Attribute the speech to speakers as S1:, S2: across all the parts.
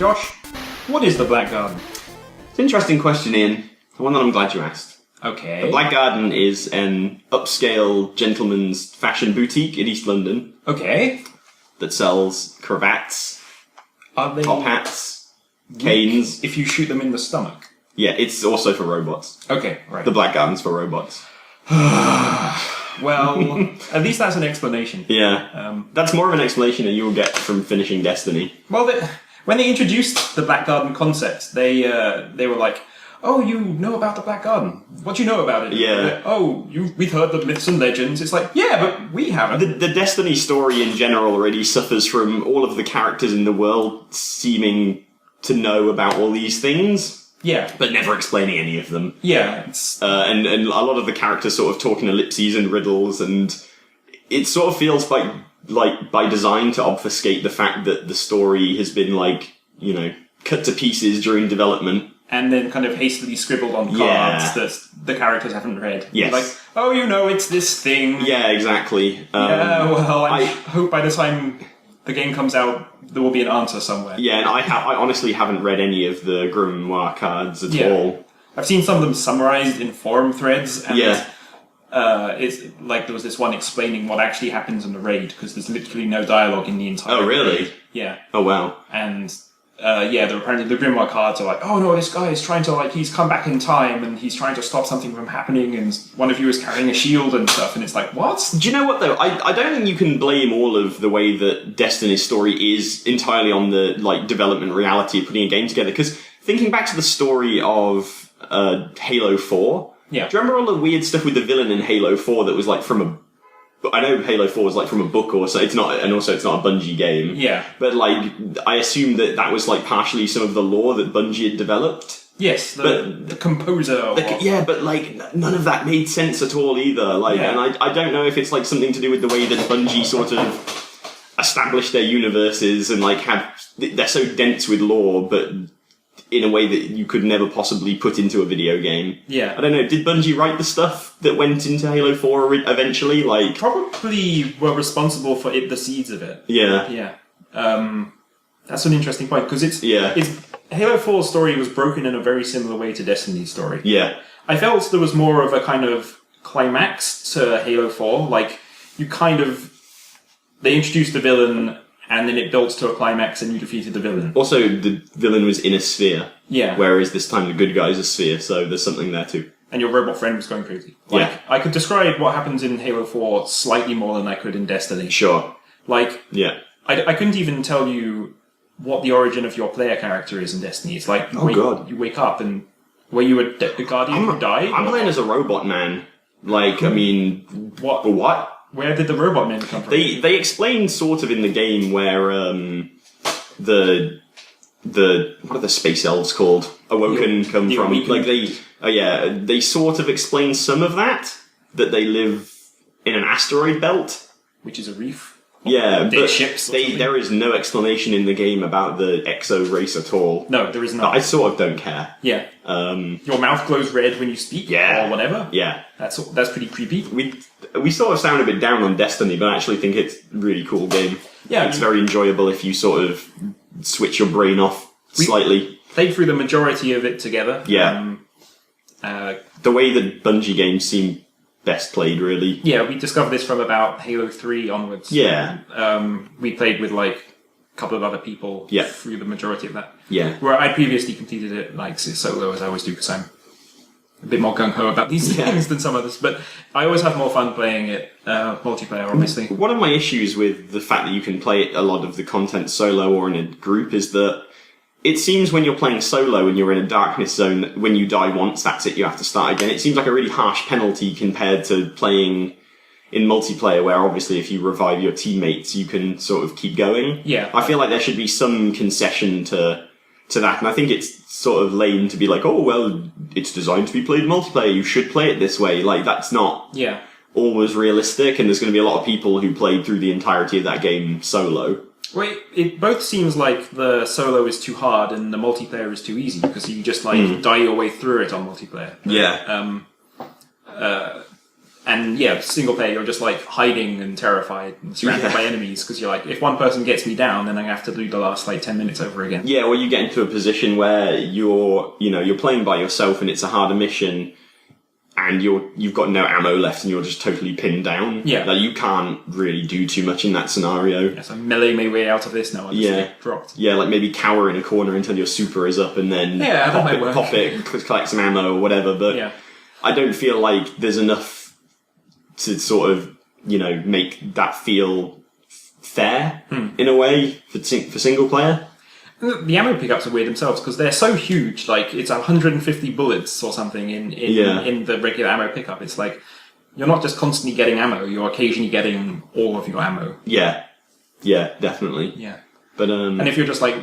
S1: Josh, what is the Black Garden?
S2: It's an interesting question, Ian. One that I'm glad you asked.
S1: Okay.
S2: The Black Garden is an upscale gentleman's fashion boutique in East London
S1: Okay.
S2: that sells cravats,
S1: Are they
S2: top hats, canes.
S1: if you shoot them in the stomach?
S2: Yeah, it's also for robots.
S1: Okay, right.
S2: The Black Garden's for robots.
S1: Well, at least that's an explanation.
S2: Yeah. That's more of an explanation than you'll get from finishing Destiny.
S1: Well, when they introduced the Black Garden concept, they were like, "Oh, you know about the Black Garden? What do you know about it?"
S2: Yeah.
S1: Oh, we've heard the myths and legends. It's like, yeah, but we haven't.
S2: The Destiny story in general already suffers from all of the characters in the world seeming to know about all these things,
S1: Yeah.
S2: but never explaining any of them.
S1: Yeah. It's
S2: And a lot of the characters sort of talk in ellipses and riddles, and it sort of feels like by design to obfuscate the fact that the story has been cut to pieces during development.
S1: and then kind of hastily scribbled on cards that the characters haven't read.
S2: Yes.
S1: Like, oh, it's this thing.
S2: Yeah, exactly.
S1: Yeah, well, I hope by the time the game comes out, there will be an answer somewhere.
S2: Yeah, and I honestly haven't read any of the Grimoire cards at all.
S1: I've seen some of them summarized in forum threads, and
S2: Yeah.
S1: it's like there was this one explaining what actually happens in the raid, because there's literally no dialogue in the entire
S2: Oh, really?
S1: raid. Yeah.
S2: Oh, wow.
S1: And apparently the Grimoire cards are like, oh no, this guy is trying to, he's come back in time and he's trying to stop something from happening, and one of you is carrying a shield and stuff, and it's like, what?
S2: Do you know what, though? I don't think you can blame all of the way that Destiny's story is entirely on the, development reality of putting a game together, because thinking back to the story of Halo 4,
S1: Yeah.
S2: do you remember all the weird stuff with the villain in Halo 4 that was, from a... I know Halo 4 was, from a book or so, it's not, and also it's not a Bungie game.
S1: Yeah.
S2: But, I assume that was, partially some of the lore that Bungie had developed.
S1: Yes, the composer.
S2: Yeah, but none of that made sense at all either.
S1: Yeah.
S2: And I don't know if it's something to do with the way that Bungie sort of established their universes and they're so dense with lore, but in a way that you could never possibly put into a video game.
S1: Yeah.
S2: I don't know. Did Bungie write the stuff that went into Halo 4 eventually?
S1: Probably were responsible for the seeds of it.
S2: Yeah.
S1: Yeah. That's an interesting point, because it's Halo 4's story was broken in a very similar way to Destiny's story.
S2: Yeah.
S1: I felt there was more of a kind of climax to Halo 4. They introduced the villain, and then it builds to a climax, and you defeated the villain.
S2: Also, the villain was in a sphere.
S1: Yeah.
S2: Whereas this time the good guy's a sphere, so there's something there too.
S1: And your robot friend was going crazy.
S2: Yeah.
S1: I could describe what happens in Halo 4 slightly more than I could in Destiny.
S2: Sure.
S1: Yeah. I couldn't even tell you what the origin of your player character is in Destiny. It's like you wake up and were you a guardian who died?
S2: I'm playing as a robot man. What?
S1: Where did the robot men come from?
S2: They explained sort of in the game where the what are the space elves called? Awoken come
S1: the
S2: from.
S1: Awoken.
S2: They sort of explain some of that they live in an asteroid belt,
S1: which is a reef.
S2: Yeah, but
S1: ships
S2: there is no explanation in the game about the Exo race at all.
S1: No, there is not.
S2: I sort of don't care.
S1: Yeah. Your mouth glows red when you speak.
S2: Yeah.
S1: Or whatever.
S2: Yeah.
S1: That's pretty creepy.
S2: We sort of sound a bit down on Destiny, but I actually think it's a really cool game.
S1: Yeah.
S2: It's very enjoyable if you sort of switch your brain off slightly.
S1: Played through the majority of it together.
S2: Yeah. The way that Bungie games seem best played, really.
S1: Yeah, we discovered this from about Halo 3 onwards.
S2: Yeah.
S1: We played with a couple of other people through the majority of that.
S2: Yeah.
S1: Where I previously completed it solo, as I always do, because I'm a bit more gung-ho about these things than some others. But I always have more fun playing it multiplayer, obviously.
S2: One of my issues with the fact that you can play a lot of the content solo or in a group is that it seems when you're playing solo and you're in a darkness zone, that when you die once, that's it, you have to start again. It seems like a really harsh penalty compared to playing in multiplayer, where obviously if you revive your teammates, you can sort of keep going.
S1: Yeah.
S2: I feel like there should be some concession to that, and I think it's sort of lame to be like, oh, well, it's designed to be played multiplayer, you should play it this way. That's not always realistic, and there's going to be a lot of people who played through the entirety of that game solo.
S1: Well, it both seems like the solo is too hard and the multiplayer is too easy, because you just die your way through it on multiplayer.
S2: Yeah.
S1: And yeah, single player, you're just like hiding and terrified and surrounded by enemies because you're like, if one person gets me down, then I have to do the last like 10 minutes over again.
S2: Yeah, or you get into a position where you're playing by yourself and it's a harder mission, and you've got no ammo left and you're just totally pinned down.
S1: Yeah.
S2: Like, you can't really do too much in that scenario.
S1: Yeah, so melee my way out of this now. I just get dropped.
S2: Yeah, like maybe cower in a corner until your super is up and then pop it, collect some ammo or whatever. But I don't feel like there's enough to sort of, make that feel fair in a way for single player.
S1: The ammo pickups are weird themselves because they're so huge. Like, it's 150 bullets or something in the regular ammo pickup. It's like, you're not just constantly getting ammo, you're occasionally getting all of your ammo.
S2: Yeah. Yeah, definitely.
S1: Yeah.
S2: But
S1: and if you're just like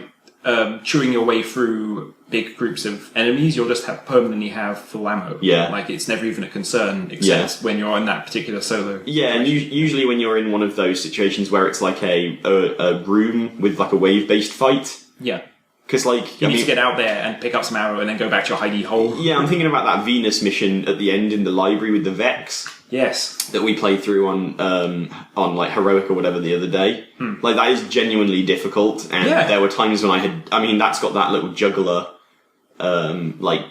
S1: chewing your way through big groups of enemies, you'll just permanently have full ammo.
S2: Yeah.
S1: Like, it's never even a concern except when you're in that particular solo.
S2: Yeah, and usually when you're in one of those situations where it's like a room with like a wave-based fight.
S1: Yeah.
S2: Because, like,
S1: you need to get out there and pick up some ammo and then go back to your hidey hole.
S2: Yeah, I'm thinking about that Venus mission at the end in the library with the Vex.
S1: Yes.
S2: That we played through on like Heroic or whatever the other day. Like, that is genuinely difficult, and there were times when that's got that little juggler, like,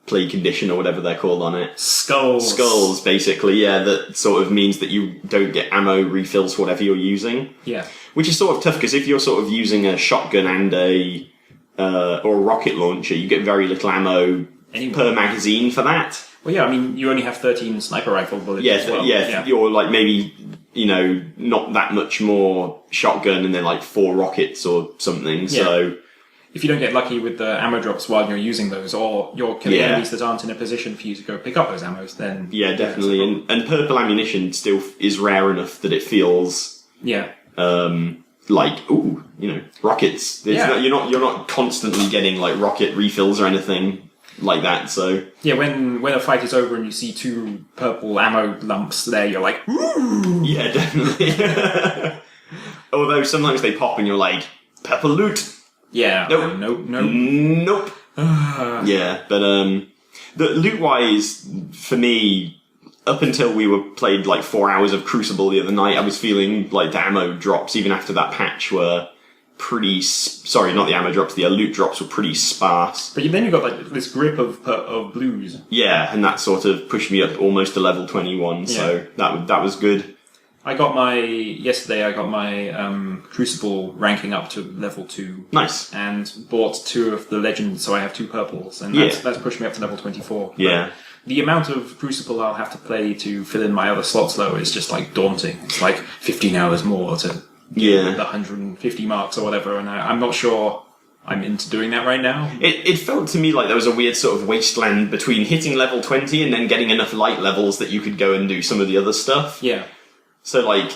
S2: play condition or whatever they're called on it. Skulls, basically, that sort of means that you don't get ammo refills for whatever you're using.
S1: Yeah.
S2: Which is sort of tough, because if you're sort of using a shotgun and or a rocket launcher, you get very little ammo per magazine for that.
S1: Well, yeah, I mean, you only have 13 sniper rifle bullets as well.
S2: You're like maybe, not that much more shotgun and then like 4 rockets or something, so...
S1: If you don't get lucky with the ammo drops while you're using those, or you're killing enemies that aren't in a position for you to go pick up those ammos, then... Yeah,
S2: definitely, and purple ammunition still is rare enough that it feels...
S1: Yeah.
S2: Like, rockets. You're not constantly getting like rocket refills or anything like that. So
S1: yeah, when a fight is over and you see 2 purple ammo lumps there, you're like, ooh!
S2: Yeah, definitely. Although sometimes they pop and you're like, purple loot.
S1: Yeah.
S2: Nope. Yeah, but the loot wise for me. Up until we played like 4 hours of Crucible the other night, I was feeling like the ammo drops, even after that patch, were pretty... Sorry, not the ammo drops, the loot drops were pretty sparse.
S1: But then you got like this grip of blues.
S2: Yeah, and that sort of pushed me up almost to level 21, so that was good.
S1: Yesterday I got my Crucible ranking up to level 2.
S2: Nice.
S1: And bought 2 of the Legends, so I have 2 purples, and that's pushed me up to level 24.
S2: Yeah.
S1: The amount of Crucible I'll have to play to fill in my other slots, though, is just like daunting. It's like 15 hours more to the 150 marks or whatever, and I'm not sure I'm into doing that right now.
S2: It felt to me like there was a weird sort of wasteland between hitting level 20 and then getting enough light levels that you could go and do some of the other stuff.
S1: Yeah.
S2: So, like,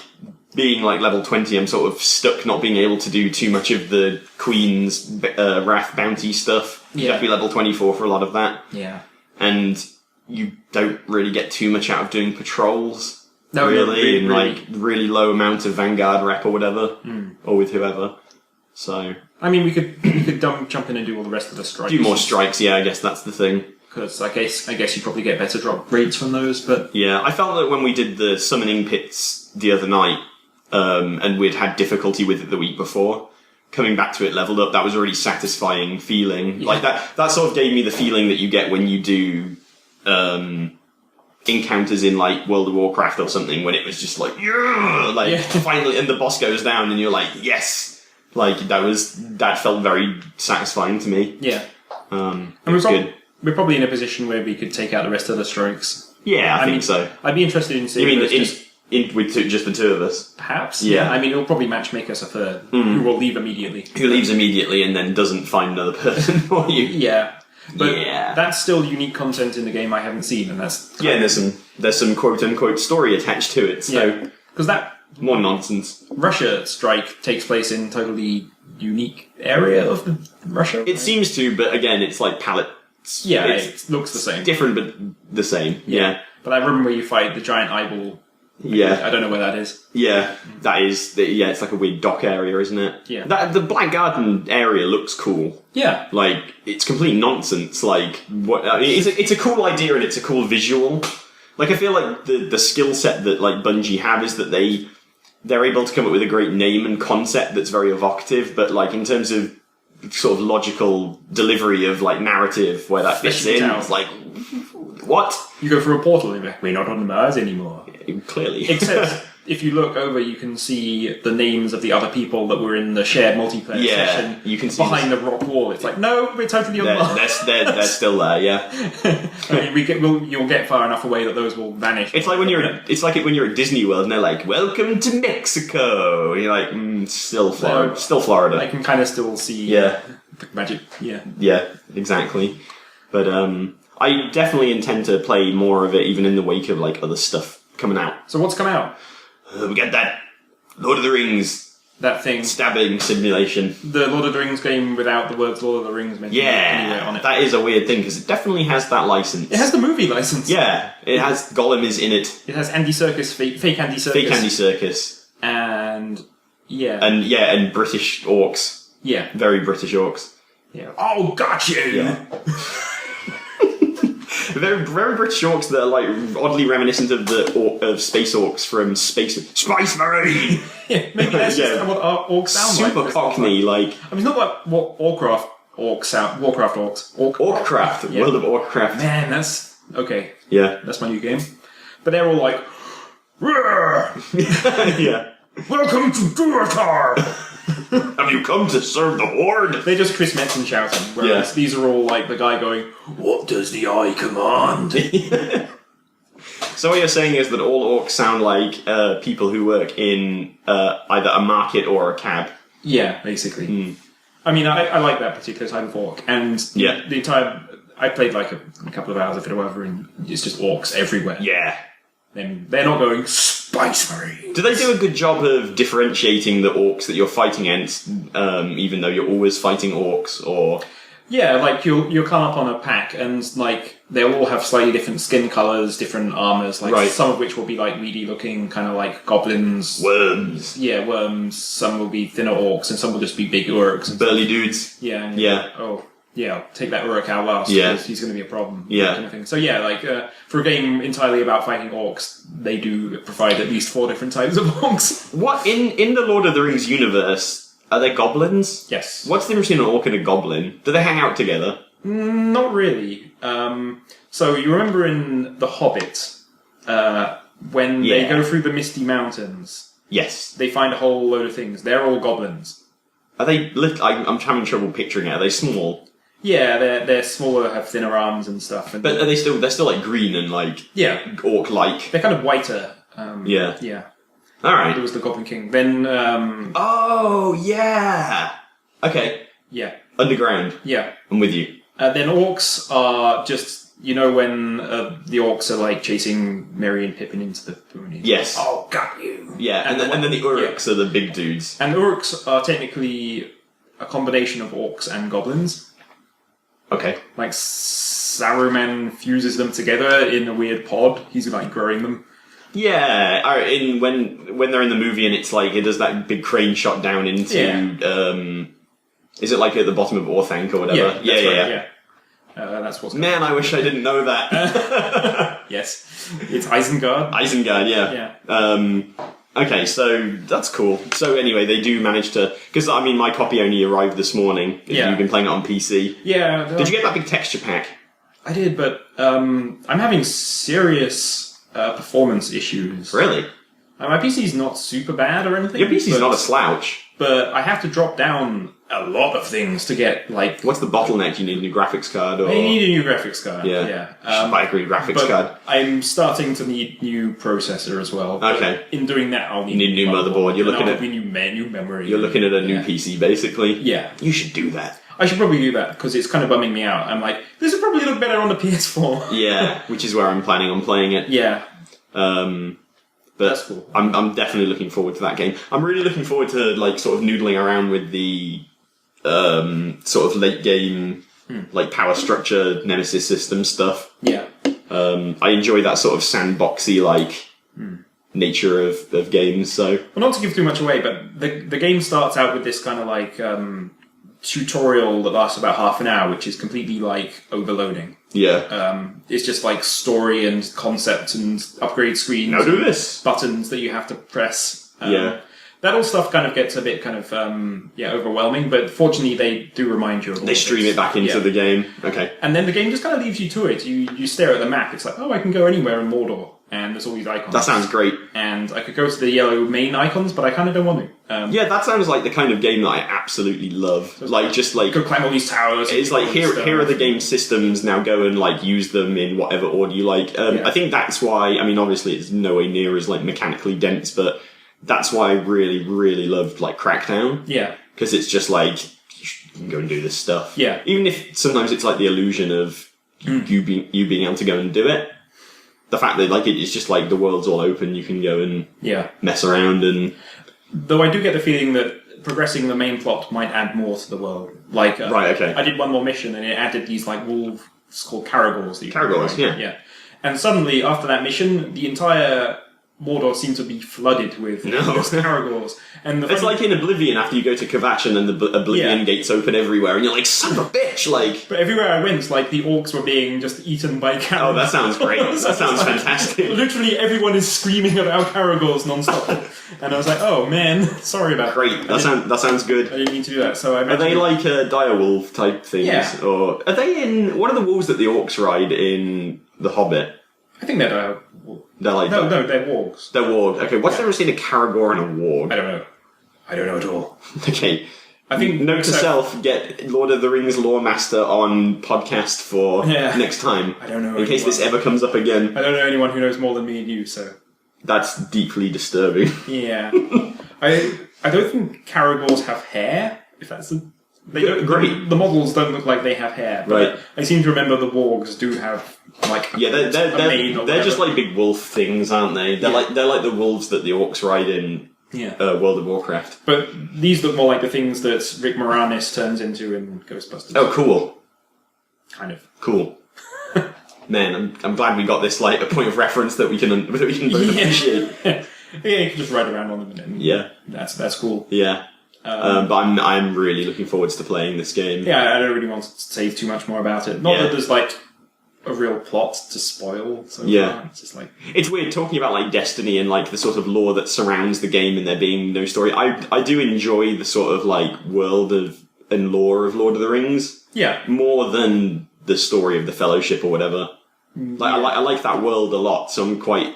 S2: being like level 20, I'm sort of stuck not being able to do too much of the Queen's Wrath bounty stuff. You have to be level 24 for a lot of that.
S1: Yeah.
S2: And you don't really get too much out of doing patrols,
S1: really.
S2: Like really low amount of Vanguard rep or whatever, or with whoever. So
S1: I mean, we could jump in and do all the rest of the strikes.
S2: Do more strikes, yeah. I guess that's the thing.
S1: Because I guess you probably get better drop rates from those, but
S2: yeah, I felt that when we did the summoning pits the other night, and we'd had difficulty with it the week before. Coming back to it leveled up, that was a really satisfying feeling. Like that sort of gave me the feeling that you get when you do encounters in like World of Warcraft or something, when it was just like finally, and the boss goes down and you're like, yes, like that felt very satisfying to me.
S1: Yeah,
S2: and
S1: we're probably in a position where we could take out the rest of the strikes.
S2: Yeah, I think so.
S1: I'd be interested in seeing.
S2: You mean with just the 2 of us?
S1: Perhaps.
S2: Yeah.
S1: I mean, it'll probably matchmake us a third who will leave immediately.
S2: Who leaves immediately and then doesn't find another person for you.
S1: Yeah. But that's still unique content in the game I haven't seen, and that's
S2: there's some quote unquote story attached to it. So
S1: because that
S2: more nonsense.
S1: Russia strike takes place in totally unique area of Russia.
S2: It seems to, but again, it's like pallets.
S1: Yeah, it looks the same.
S2: Different, but the same. Yeah.
S1: But I remember you fight the giant eyeball.
S2: Yeah.
S1: I don't know where that is.
S2: Yeah, that is. It's like a weird dock area, isn't it?
S1: Yeah.
S2: The Black Garden area looks cool.
S1: Yeah.
S2: Like, it's complete nonsense. Like, what? I mean, it's a cool idea and it's a cool visual. Like, I feel like the skill set that, like, Bungie have is that they're able to come up with a great name and concept that's very evocative, but, like, in terms of sort of logical delivery of, like, narrative where that fits in, it's like, what?
S1: You go through a portal and you're like, we're not on Mars anymore.
S2: Clearly.
S1: Except, if you look over, you can see the names of the other people that were in the shared multiplayer session
S2: you can see
S1: behind the rock wall. It's like, no, we're totally on Mars.
S2: They're still there, yeah.
S1: I mean, you'll get far enough away that those will vanish.
S2: It's like when you're at Disney World and they're like, "Welcome to Mexico." And you're like, still Florida, still Florida.
S1: I can kind of still see
S2: the
S1: magic.
S2: Yeah, exactly. But I definitely intend to play more of it, even in the wake of like other stuff coming out.
S1: So what's come out?
S2: We got that Lord of the Rings.
S1: That thing.
S2: Stabbing simulation.
S1: The Lord of the Rings game without the words Lord of the Rings mentioned anywhere on it.
S2: That is a weird thing, because it definitely has that license.
S1: It has the movie license.
S2: Yeah, it has Gollum is in it.
S1: It has Andy Serkis, fake Andy Serkis.
S2: Fake Andy Serkis.
S1: And,
S2: And British orcs.
S1: Yeah.
S2: Very British orcs.
S1: Yeah. Oh, got you!
S2: Yeah. Very, very British orcs that are like oddly reminiscent of space orcs from Spice Marine.
S1: Yeah, maybe that's just what orcs sound like.
S2: Super Cockney, like.
S1: I mean, it's not like what Warcraft orcs.
S2: Orcraft, World of Orcraft.
S1: Man, that's okay.
S2: Yeah,
S1: that's my new game. But they're all like,
S2: yeah.
S1: Welcome to Durotar.
S2: Have you come to serve the Horde?
S1: They're just Chris Metzen shouting, whereas these are all like the guy going, what does the eye command?
S2: So what you're saying is that all orcs sound like people who work in either a market or a cab.
S1: Yeah, basically. I mean, I like that particular type of orc, and the entire... I played like a couple of hours of it or whatever, and it's just orcs everywhere.
S2: Yeah.
S1: Then they're not going, Spice Marine.
S2: Do they do a good job of differentiating the orcs that you're fighting against, even though you're always fighting orcs, or...
S1: Yeah, like you'll come up on a pack and like they'll all have slightly different skin colours, different armours, like some of which will be like weedy looking, kind of like goblins.
S2: Worms.
S1: Yeah, worms. Some will be thinner orcs and some will just be big orcs.
S2: Burly dudes.
S1: Yeah.
S2: Yeah.
S1: Oh, yeah, I'll take that Uruk out last because he's going to be a problem.
S2: Yeah.
S1: Kind of thing. So yeah, like for a game entirely about fighting orcs, they do provide at least 4 different types of orcs.
S2: What, in the Lord of the Rings universe, are there goblins?
S1: Yes.
S2: What's the difference between an orc and a goblin? Do they hang out together?
S1: Not really. So you remember in The Hobbit, when they go through the Misty Mountains?
S2: Yes.
S1: They find a whole load of things. They're all goblins.
S2: Are they... I'm having trouble picturing it. Are they small?
S1: Yeah, they're smaller, have thinner arms and stuff. And
S2: but are they still... They're still like green and like...
S1: Yeah.
S2: Orc-like.
S1: They're kind of whiter.
S2: Yeah. Alright.
S1: It was the Goblin King. Then...
S2: Oh, yeah! Okay.
S1: Yeah.
S2: Underground.
S1: Yeah.
S2: I'm with you.
S1: Then orcs are just... You know when the orcs are like chasing Merry and Pippin into the Pyrenees?
S2: Yes.
S1: Oh, got you!
S2: Yeah, and then the Uruks are the big dudes.
S1: And the Uruks are technically a combination of orcs and goblins.
S2: Okay.
S1: Like Saruman fuses them together in a weird pod. He's like growing them.
S2: Yeah, when they're in the movie and it's like it does that big crane shot down into is it like at the bottom of Orthanc or whatever?
S1: Yeah. That's what's
S2: Man, I wish I didn't know that.
S1: Yes. It's Isengard.
S2: Isengard, yeah. Okay, so that's cool. So anyway, they do manage to... Because, I mean, my copy only arrived this morning.
S1: Yeah.
S2: You've been playing it on PC.
S1: Yeah.
S2: Did you get that big texture pack?
S1: I did, but I'm having serious performance issues.
S2: Really?
S1: My PC's not super bad or anything.
S2: Your PC's not a slouch.
S1: But I have to drop down a lot of things to get, like...
S2: What's the bottleneck? Do you need a new graphics card? Or...
S1: I need a new graphics card,
S2: yeah. Should buy a new graphics card.
S1: I'm starting to need new processor as well.
S2: Okay.
S1: In doing that, I'll need
S2: a new motherboard. You're looking at...
S1: new memory.
S2: You're looking at a new PC, basically.
S1: Yeah.
S2: You should do that.
S1: I should probably do that, because it's kind of bumming me out. I'm like, this would probably look better on the PS4.
S2: Yeah, which is where I'm planning on playing it.
S1: Yeah.
S2: But
S1: that's cool.
S2: I'm definitely looking forward to that game. I'm really looking forward to like sort of noodling around with the sort of late game like power structure Nemesis system stuff.
S1: Yeah.
S2: I enjoy that sort of sandboxy like nature of games. So
S1: well, not to give too much away, but the game starts out with this kind of like tutorial that lasts about half an hour, which is completely like overloading. It's just like story and concept and upgrade screens.
S2: Now do this.
S1: Buttons that you have to press. That all stuff kind of gets a bit kind of overwhelming, but fortunately they do remind you of all
S2: They stream it back into the game. Okay.
S1: And then the game just kind of leaves you to it. You stare at the map. It's like, oh, I can go anywhere in Mordor, and there's all these icons.
S2: That sounds great.
S1: And I could go to the yellow main icons, but I kind of don't want to.
S2: That sounds like the kind of game that I absolutely love.
S1: So
S2: go
S1: climb all these towers.
S2: It's like here are the game systems. Now go and like use them in whatever order you like. I think that's why. I mean, obviously it's nowhere near as like mechanically dense, but that's why I really, really loved like Crackdown.
S1: Yeah.
S2: Because it's just like you can go and do this stuff.
S1: Yeah.
S2: Even if sometimes it's like the illusion of you being able to go and do it. The fact that like it's just like the world's all open, you can go and mess around and.
S1: Though I do get the feeling that progressing the main plot might add more to the world. Like
S2: right, okay.
S1: I did one more mission and it added these like wolves called Caragors.
S2: Caragors, yeah.
S1: And suddenly after that mission, the entire Mordor seemed to be flooded with Caragors. And
S2: it's like in Oblivion after you go to Kvatch and then the Oblivion gates open everywhere and you're like, son of a bitch, like...
S1: But everywhere I went, like, the orcs were being just eaten by Caragors.
S2: Oh, that sounds great. That sounds fantastic.
S1: Literally everyone is screaming about Caragors non-stop. And I was like, oh man, sorry about
S2: that. Great, that sounds good.
S1: I didn't mean to do that, so I
S2: Are they like direwolf type things?
S1: Yeah.
S2: Or are they in... What are the wolves that the orcs ride in The Hobbit?
S1: I think they're
S2: They're like...
S1: No, they're wargs.
S2: They're wargs. Okay, what's the difference between a Caragor and a warg?
S1: I don't know at all.
S2: Okay.
S1: I think
S2: note to self: get Lord of the Rings Lore Master on podcast for next time.
S1: I don't know.
S2: In case this ever comes up again.
S1: I don't know anyone who knows more than me and you, so
S2: that's deeply disturbing.
S1: Yeah. I don't think Caragors have hair. If that's they don't.
S2: Great.
S1: The models don't look like they have hair. But
S2: right.
S1: I seem to remember the wargs do have like
S2: they're just like big wolf things, aren't they? They're like the wolves that the orcs ride in. World of Warcraft.
S1: But these look more like the things that Rick Moranis turns into in Ghostbusters.
S2: Oh, cool.
S1: Kind of.
S2: Cool. Man, I'm glad we got this like a point of reference that we can both appreciate.
S1: Yeah, you can just ride around on them. And that's cool.
S2: Yeah. But I'm really looking forward to playing this game.
S1: Yeah, I don't really want to say too much more about it. Not that there's like a real plot to spoil so far. It's just like
S2: it's weird talking about like Destiny and like the sort of lore that surrounds the game and there being no story. I do enjoy the sort of like world of and lore of Lord of the Rings.
S1: Yeah.
S2: More than the story of the Fellowship or whatever. Like I like that world a lot, so I'm quite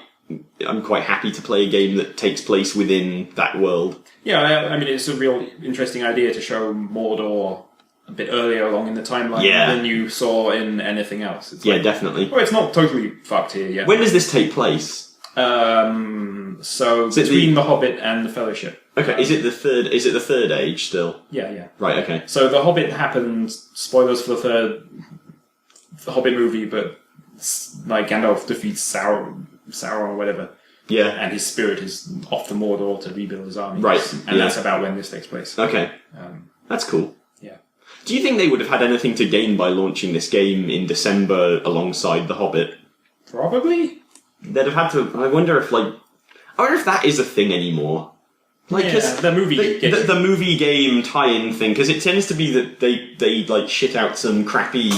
S2: happy to play a game that takes place within that world.
S1: Yeah, I mean it's a real interesting idea to show Mordor a bit earlier along in the timeline than you saw in anything else. It's
S2: definitely.
S1: Well, it's not totally fucked here yet.
S2: When does this take place?
S1: So between the Hobbit and the Fellowship.
S2: Okay, is it the third age still?
S1: Yeah.
S2: Right, okay.
S1: So the Hobbit happened, spoilers for the Hobbit movie, but like Gandalf defeats Sauron or whatever.
S2: Yeah.
S1: And his spirit is off to Mordor to rebuild his army.
S2: Right.
S1: And that's about when this takes place.
S2: Okay. That's cool.
S1: Yeah.
S2: Do you think they would have had anything to gain by launching this game in December alongside The Hobbit?
S1: Probably.
S2: They'd have had to... I wonder if that is a thing anymore. Like,
S1: the movie game.
S2: The movie game tie-in thing, because it tends to be that they like shit out some crappy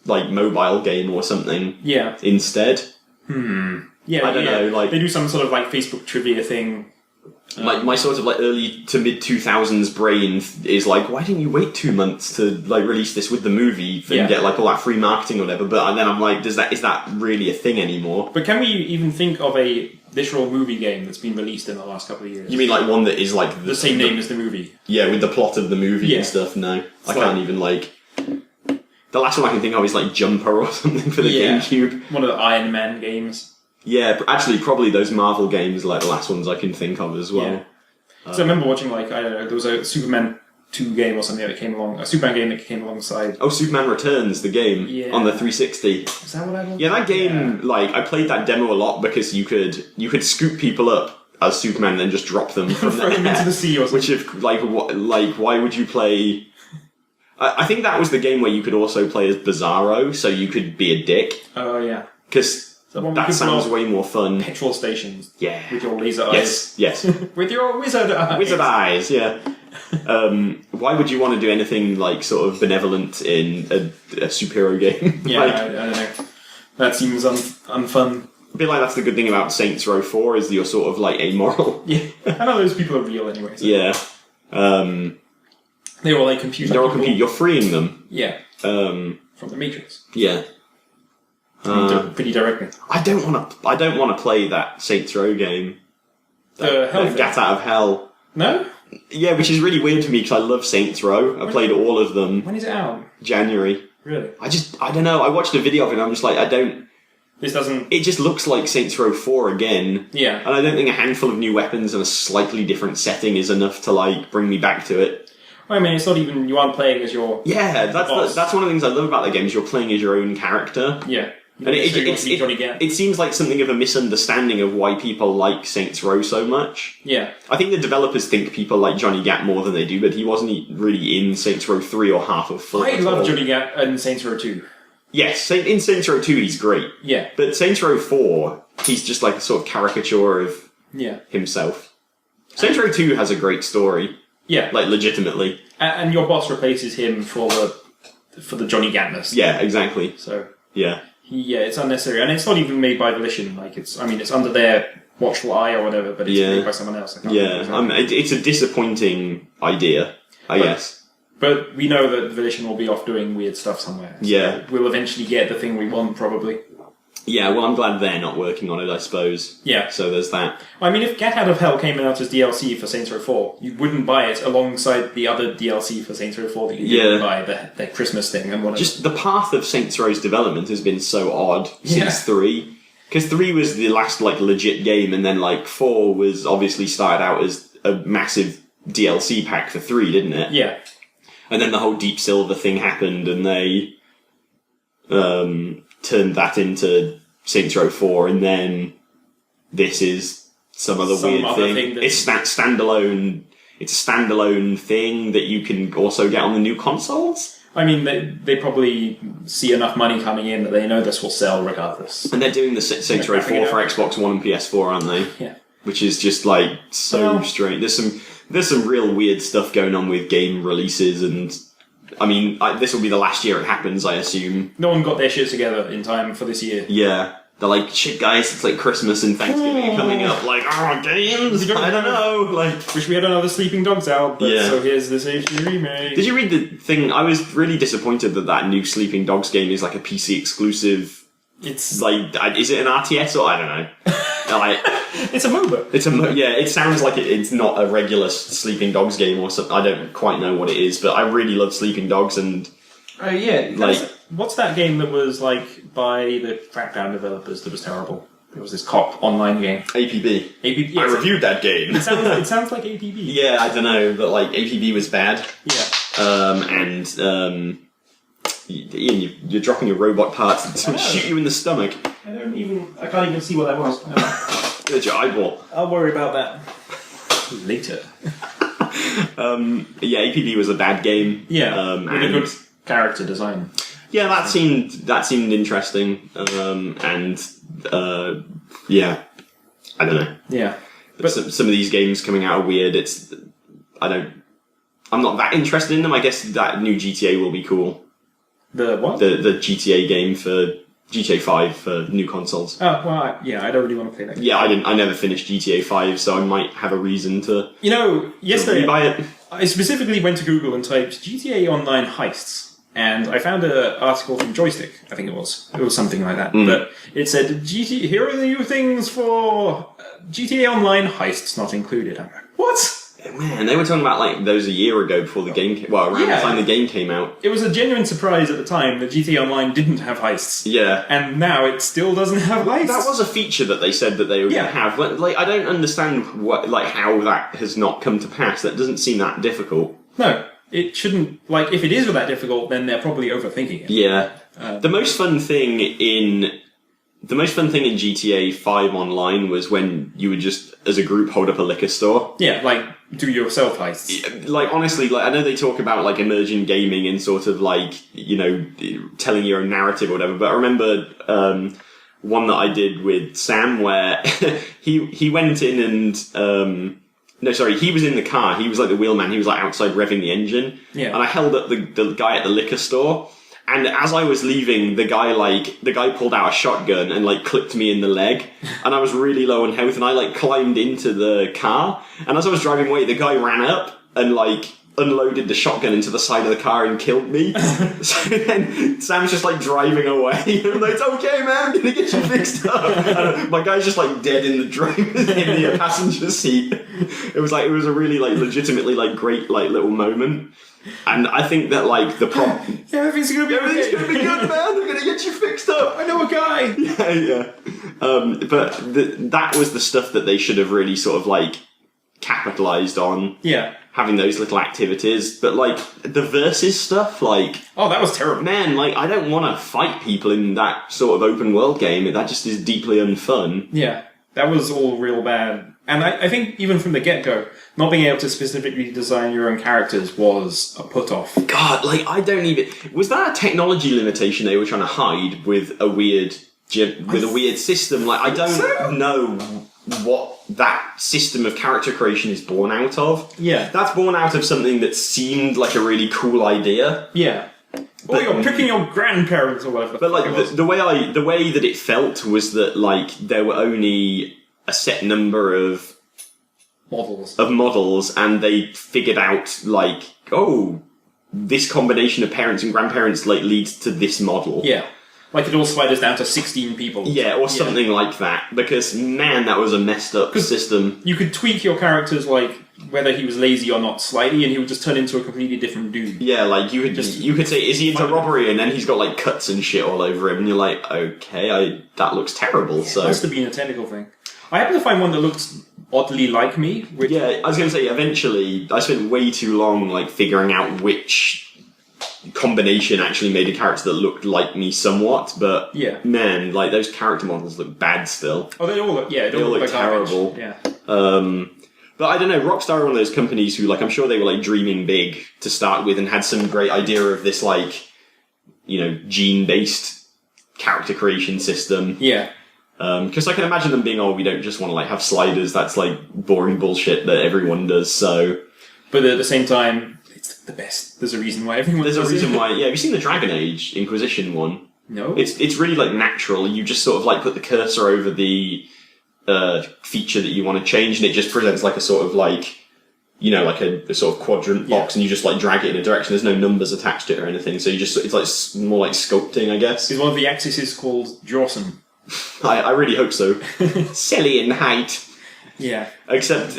S2: like mobile game or something instead.
S1: Yeah,
S2: I don't know, like
S1: they do some sort of like Facebook trivia thing.
S2: My sort of like early to mid 2000s brain is like, why didn't you wait 2 months to like release this with the movie and get like all that free marketing or whatever? But then I'm like, is that really a thing anymore?
S1: But can we even think of a literal movie game that's been released in the last couple of years?
S2: You mean like one that is like
S1: the same name as the movie?
S2: Yeah, with the plot of the movie and stuff. No, I can't even like. The last one I can think of is like Jumper or something for the GameCube.
S1: One of the Iron Man games.
S2: Yeah, actually, probably those Marvel games are like the last ones I can think of as well.
S1: Yeah. So I remember watching like, I don't know, there was a Superman 2 game or something that came along, a Superman game that came alongside.
S2: Oh, Superman Returns, the game on the 360.
S1: Is that what I was?
S2: Yeah, that game, like, I played that demo a lot because you could scoop people up as Superman and then just drop them from
S1: throw them into the sea or something.
S2: Which if why would you play? I think that was the game where you could also play as Bizarro, so you could be a dick.
S1: Oh yeah,
S2: because that sounds way more fun.
S1: Petrol stations.
S2: Yeah.
S1: With your laser eyes.
S2: Yes.
S1: With your wizard eyes.
S2: Wizard eyes. Yeah. Why would you want to do anything like sort of benevolent in a superhero game?
S1: Yeah, I don't know. That seems unfun.
S2: I feel like that's the good thing about Saints Row 4 is you're sort of like amoral.
S1: Yeah, I know those people are real anyway. So.
S2: Yeah.
S1: They're all like computer.
S2: They're all
S1: people.
S2: computer. You're freeing them.
S1: Yeah.
S2: From
S1: the Matrix.
S2: Yeah.
S1: Pretty directly.
S2: I don't want to play that Saints Row game.
S1: Hell
S2: Get Out of Hell.
S1: No?
S2: Yeah, which is really weird for me because I love Saints Row. I played all of them.
S1: When is it out?
S2: January.
S1: Really?
S2: I don't know. I watched a video of it and I'm just like,
S1: This doesn't...
S2: It just looks like Saints Row 4 again.
S1: Yeah.
S2: And I don't think a handful of new weapons and a slightly different setting is enough to, like, bring me back to it.
S1: I mean, it's not even... You aren't playing as your...
S2: Yeah, that's one of the things I love about the game is you're playing as your own character.
S1: Yeah.
S2: And it seems like something of a misunderstanding of why people like Saints Row so much.
S1: Yeah.
S2: I think the developers think people like Johnny Gat more than they do, but he wasn't really in Saints Row 3 or half of 4.
S1: I love Johnny Gat in Saints Row 2.
S2: Yes, in Saints Row 2 he's great.
S1: Yeah.
S2: But Saints Row 4, he's just like a sort of caricature of himself. Saints Row 2 has a great story.
S1: Yeah.
S2: Like, legitimately.
S1: And your boss replaces him for the Johnny Gatness.
S2: Yeah, exactly.
S1: So...
S2: Yeah.
S1: Yeah, it's unnecessary. And it's not even made by Volition. Like, it's under their watchful eye or whatever, but it's made by someone else.
S2: It's a disappointing idea, I guess.
S1: But we know that Volition will be off doing weird stuff somewhere. So we'll eventually get the thing we want, probably.
S2: Yeah, well, I'm glad they're not working on it, I suppose.
S1: Yeah.
S2: So there's that.
S1: I mean, if Get Out of Hell came out as DLC for Saints Row 4, you wouldn't buy it alongside the other DLC for Saints Row 4 that you didn't buy, the Christmas thing and whatever.
S2: Just the path of Saints Row's development has been so odd since 3. Because 3 was the last, like, legit game, and then, like, 4 was obviously started out as a massive DLC pack for 3, didn't it?
S1: Yeah.
S2: And then the whole Deep Silver thing happened, and they turned that into Saints Row 4, and then this is some other weird thing. It's standalone. It's a standalone thing that you can also get on the new consoles.
S1: I mean, they probably see enough money coming in that they know this will sell regardless.
S2: And they're doing the Saints Row 4 for Xbox One and PS4, aren't they?
S1: Yeah.
S2: Which is just like so strange. There's some real weird stuff going on with game releases, and I mean, this will be the last year it happens, I assume.
S1: No one got their shit together in time for this year.
S2: Yeah. They're like, shit guys, it's like Christmas and Thanksgiving are coming up, like, games? I don't know, like...
S1: Wish we had another Sleeping Dogs out, but so here's this HD remake.
S2: Did you read the thing? I was really disappointed that new Sleeping Dogs game is like a PC exclusive.
S1: It's...
S2: like, is it an RTS or I don't know. Like,
S1: it's a MOBA.
S2: It sounds like it's not a regular Sleeping Dogs game or something. I don't quite know what it is, but I really love Sleeping Dogs and...
S1: what's that game that was like by the Crackdown developers that was terrible? It was this cop online game.
S2: APB.
S1: APB.
S2: I reviewed that game.
S1: It sounds like APB.
S2: Yeah, I don't know, but like APB was bad.
S1: Yeah.
S2: Ian, you're dropping your robot parts and shoot you in the stomach.
S1: I can't even see what that was.
S2: It's your eyeball.
S1: I'll worry about that later.
S2: APB was a bad game.
S1: Yeah, with a good character design.
S2: Yeah, that seemed interesting. I don't know.
S1: Yeah,
S2: but some of these games coming out are weird. I'm not that interested in them. I guess that new GTA will be cool.
S1: The what?
S2: The GTA game for GTA 5 for new consoles.
S1: Oh, well, I don't really want to play that game.
S2: Yeah, I never finished GTA 5, so I might have a reason to...
S1: yesterday
S2: buy it.
S1: I specifically went to Google and typed GTA Online heists, and I found an article from Joystick, I think it was. It was something like that. But it said, here are the new things for GTA Online heists not included. I'm like, what?
S2: Man, they were talking about like those a year ago before the game came... Well, around the time the game came out.
S1: It was a genuine surprise at the time that GTA Online didn't have heists.
S2: Yeah.
S1: And now it still doesn't have heists.
S2: That was a feature that they said that they were going to have. Like, I don't understand how that has not come to pass. That doesn't seem that difficult.
S1: No, it shouldn't... Like, if it is that difficult, then they're probably overthinking it.
S2: Yeah. The most fun thing in GTA 5 Online was when you would just, as a group, hold up a liquor store.
S1: Yeah, like, do yourself heists.
S2: Like, honestly, like, I know they talk about, like, emerging gaming and sort of, like, you know, telling your own narrative or whatever, but I remember one that I did with Sam where he went in and No, sorry, he was in the car. He was like the wheelman. He was like outside revving the engine.
S1: Yeah.
S2: And I held up the guy at the liquor store. And as I was leaving, the guy pulled out a shotgun and like clipped me in the leg. And I was really low on health, and I like climbed into the car. And as I was driving away, the guy ran up and like unloaded the shotgun into the side of the car and killed me. So then Sam's just like driving away. I'm like, it's okay, man, I'm gonna get you fixed up. And my guy's just like dead in the passenger seat. It was a really like legitimately like great like little moment. And I think that like the problem,
S1: Everything's gonna be
S2: good, man. I'm gonna get you fixed up.
S1: I know a guy.
S2: Yeah. But that was the stuff that they should have really sort of like capitalized on.
S1: Yeah.
S2: Having those little activities, but like the versus stuff, like
S1: that was terrible.
S2: Man, like I don't want to fight people in that sort of open world game. That just is deeply unfun.
S1: Yeah, that was all real bad. And I think even from the get-go, not being able to specifically design your own characters was a put-off.
S2: God, like I don't even... Was that a technology limitation they were trying to hide with a weird system? Like I don't know what that system of character creation is born out of.
S1: Yeah.
S2: That's born out of something that seemed like a really cool idea.
S1: Yeah. Or you're picking your grandparents or whatever.
S2: But like the way that it felt was that like there were only a set number of models, and they figured out like, oh, this combination of parents and grandparents like leads to this model.
S1: Yeah. Like it all sliders down to 16 people.
S2: Yeah, or something like that. Because, man, that was a messed up system.
S1: You could tweak your characters, like, whether he was lazy or not slightly, and he would just turn into a completely different dude.
S2: Yeah, like, you could say, is he into robbery? And then he's got, like, cuts and shit all over him. And you're like, okay, that looks terrible.
S1: Yeah, so it must have been a technical thing. I happened to find one that looks oddly like me.
S2: Yeah, I was going to say, eventually, I spent way too long, like, figuring out which combination actually made a character that looked like me somewhat, but man, like those character models look bad still.
S1: Oh, they all look like
S2: terrible.
S1: Garbage. Yeah.
S2: But I don't know, Rockstar are one of those companies who, like, I'm sure they were like dreaming big to start with and had some great idea of this, like, you know, gene-based character creation system.
S1: Yeah.
S2: Because I can imagine them being, we don't just want to like have sliders. That's like boring bullshit that everyone does. So,
S1: but at the same time, the best. There's a reason why everyone does it. There's a reason
S2: why, yeah. Have you seen the Dragon Age Inquisition one?
S1: No.
S2: It's really, like, natural. You just sort of, like, put the cursor over the feature that you want to change, and it just presents, like, a sort of, like, you know, like a sort of quadrant box, and you just, like, drag it in a direction. There's no numbers attached to it or anything, so you just... It's, like, more like sculpting, I guess.
S1: Is one of the axes is called Drawson?
S2: I really hope so. Silly in height.
S1: Yeah.
S2: Except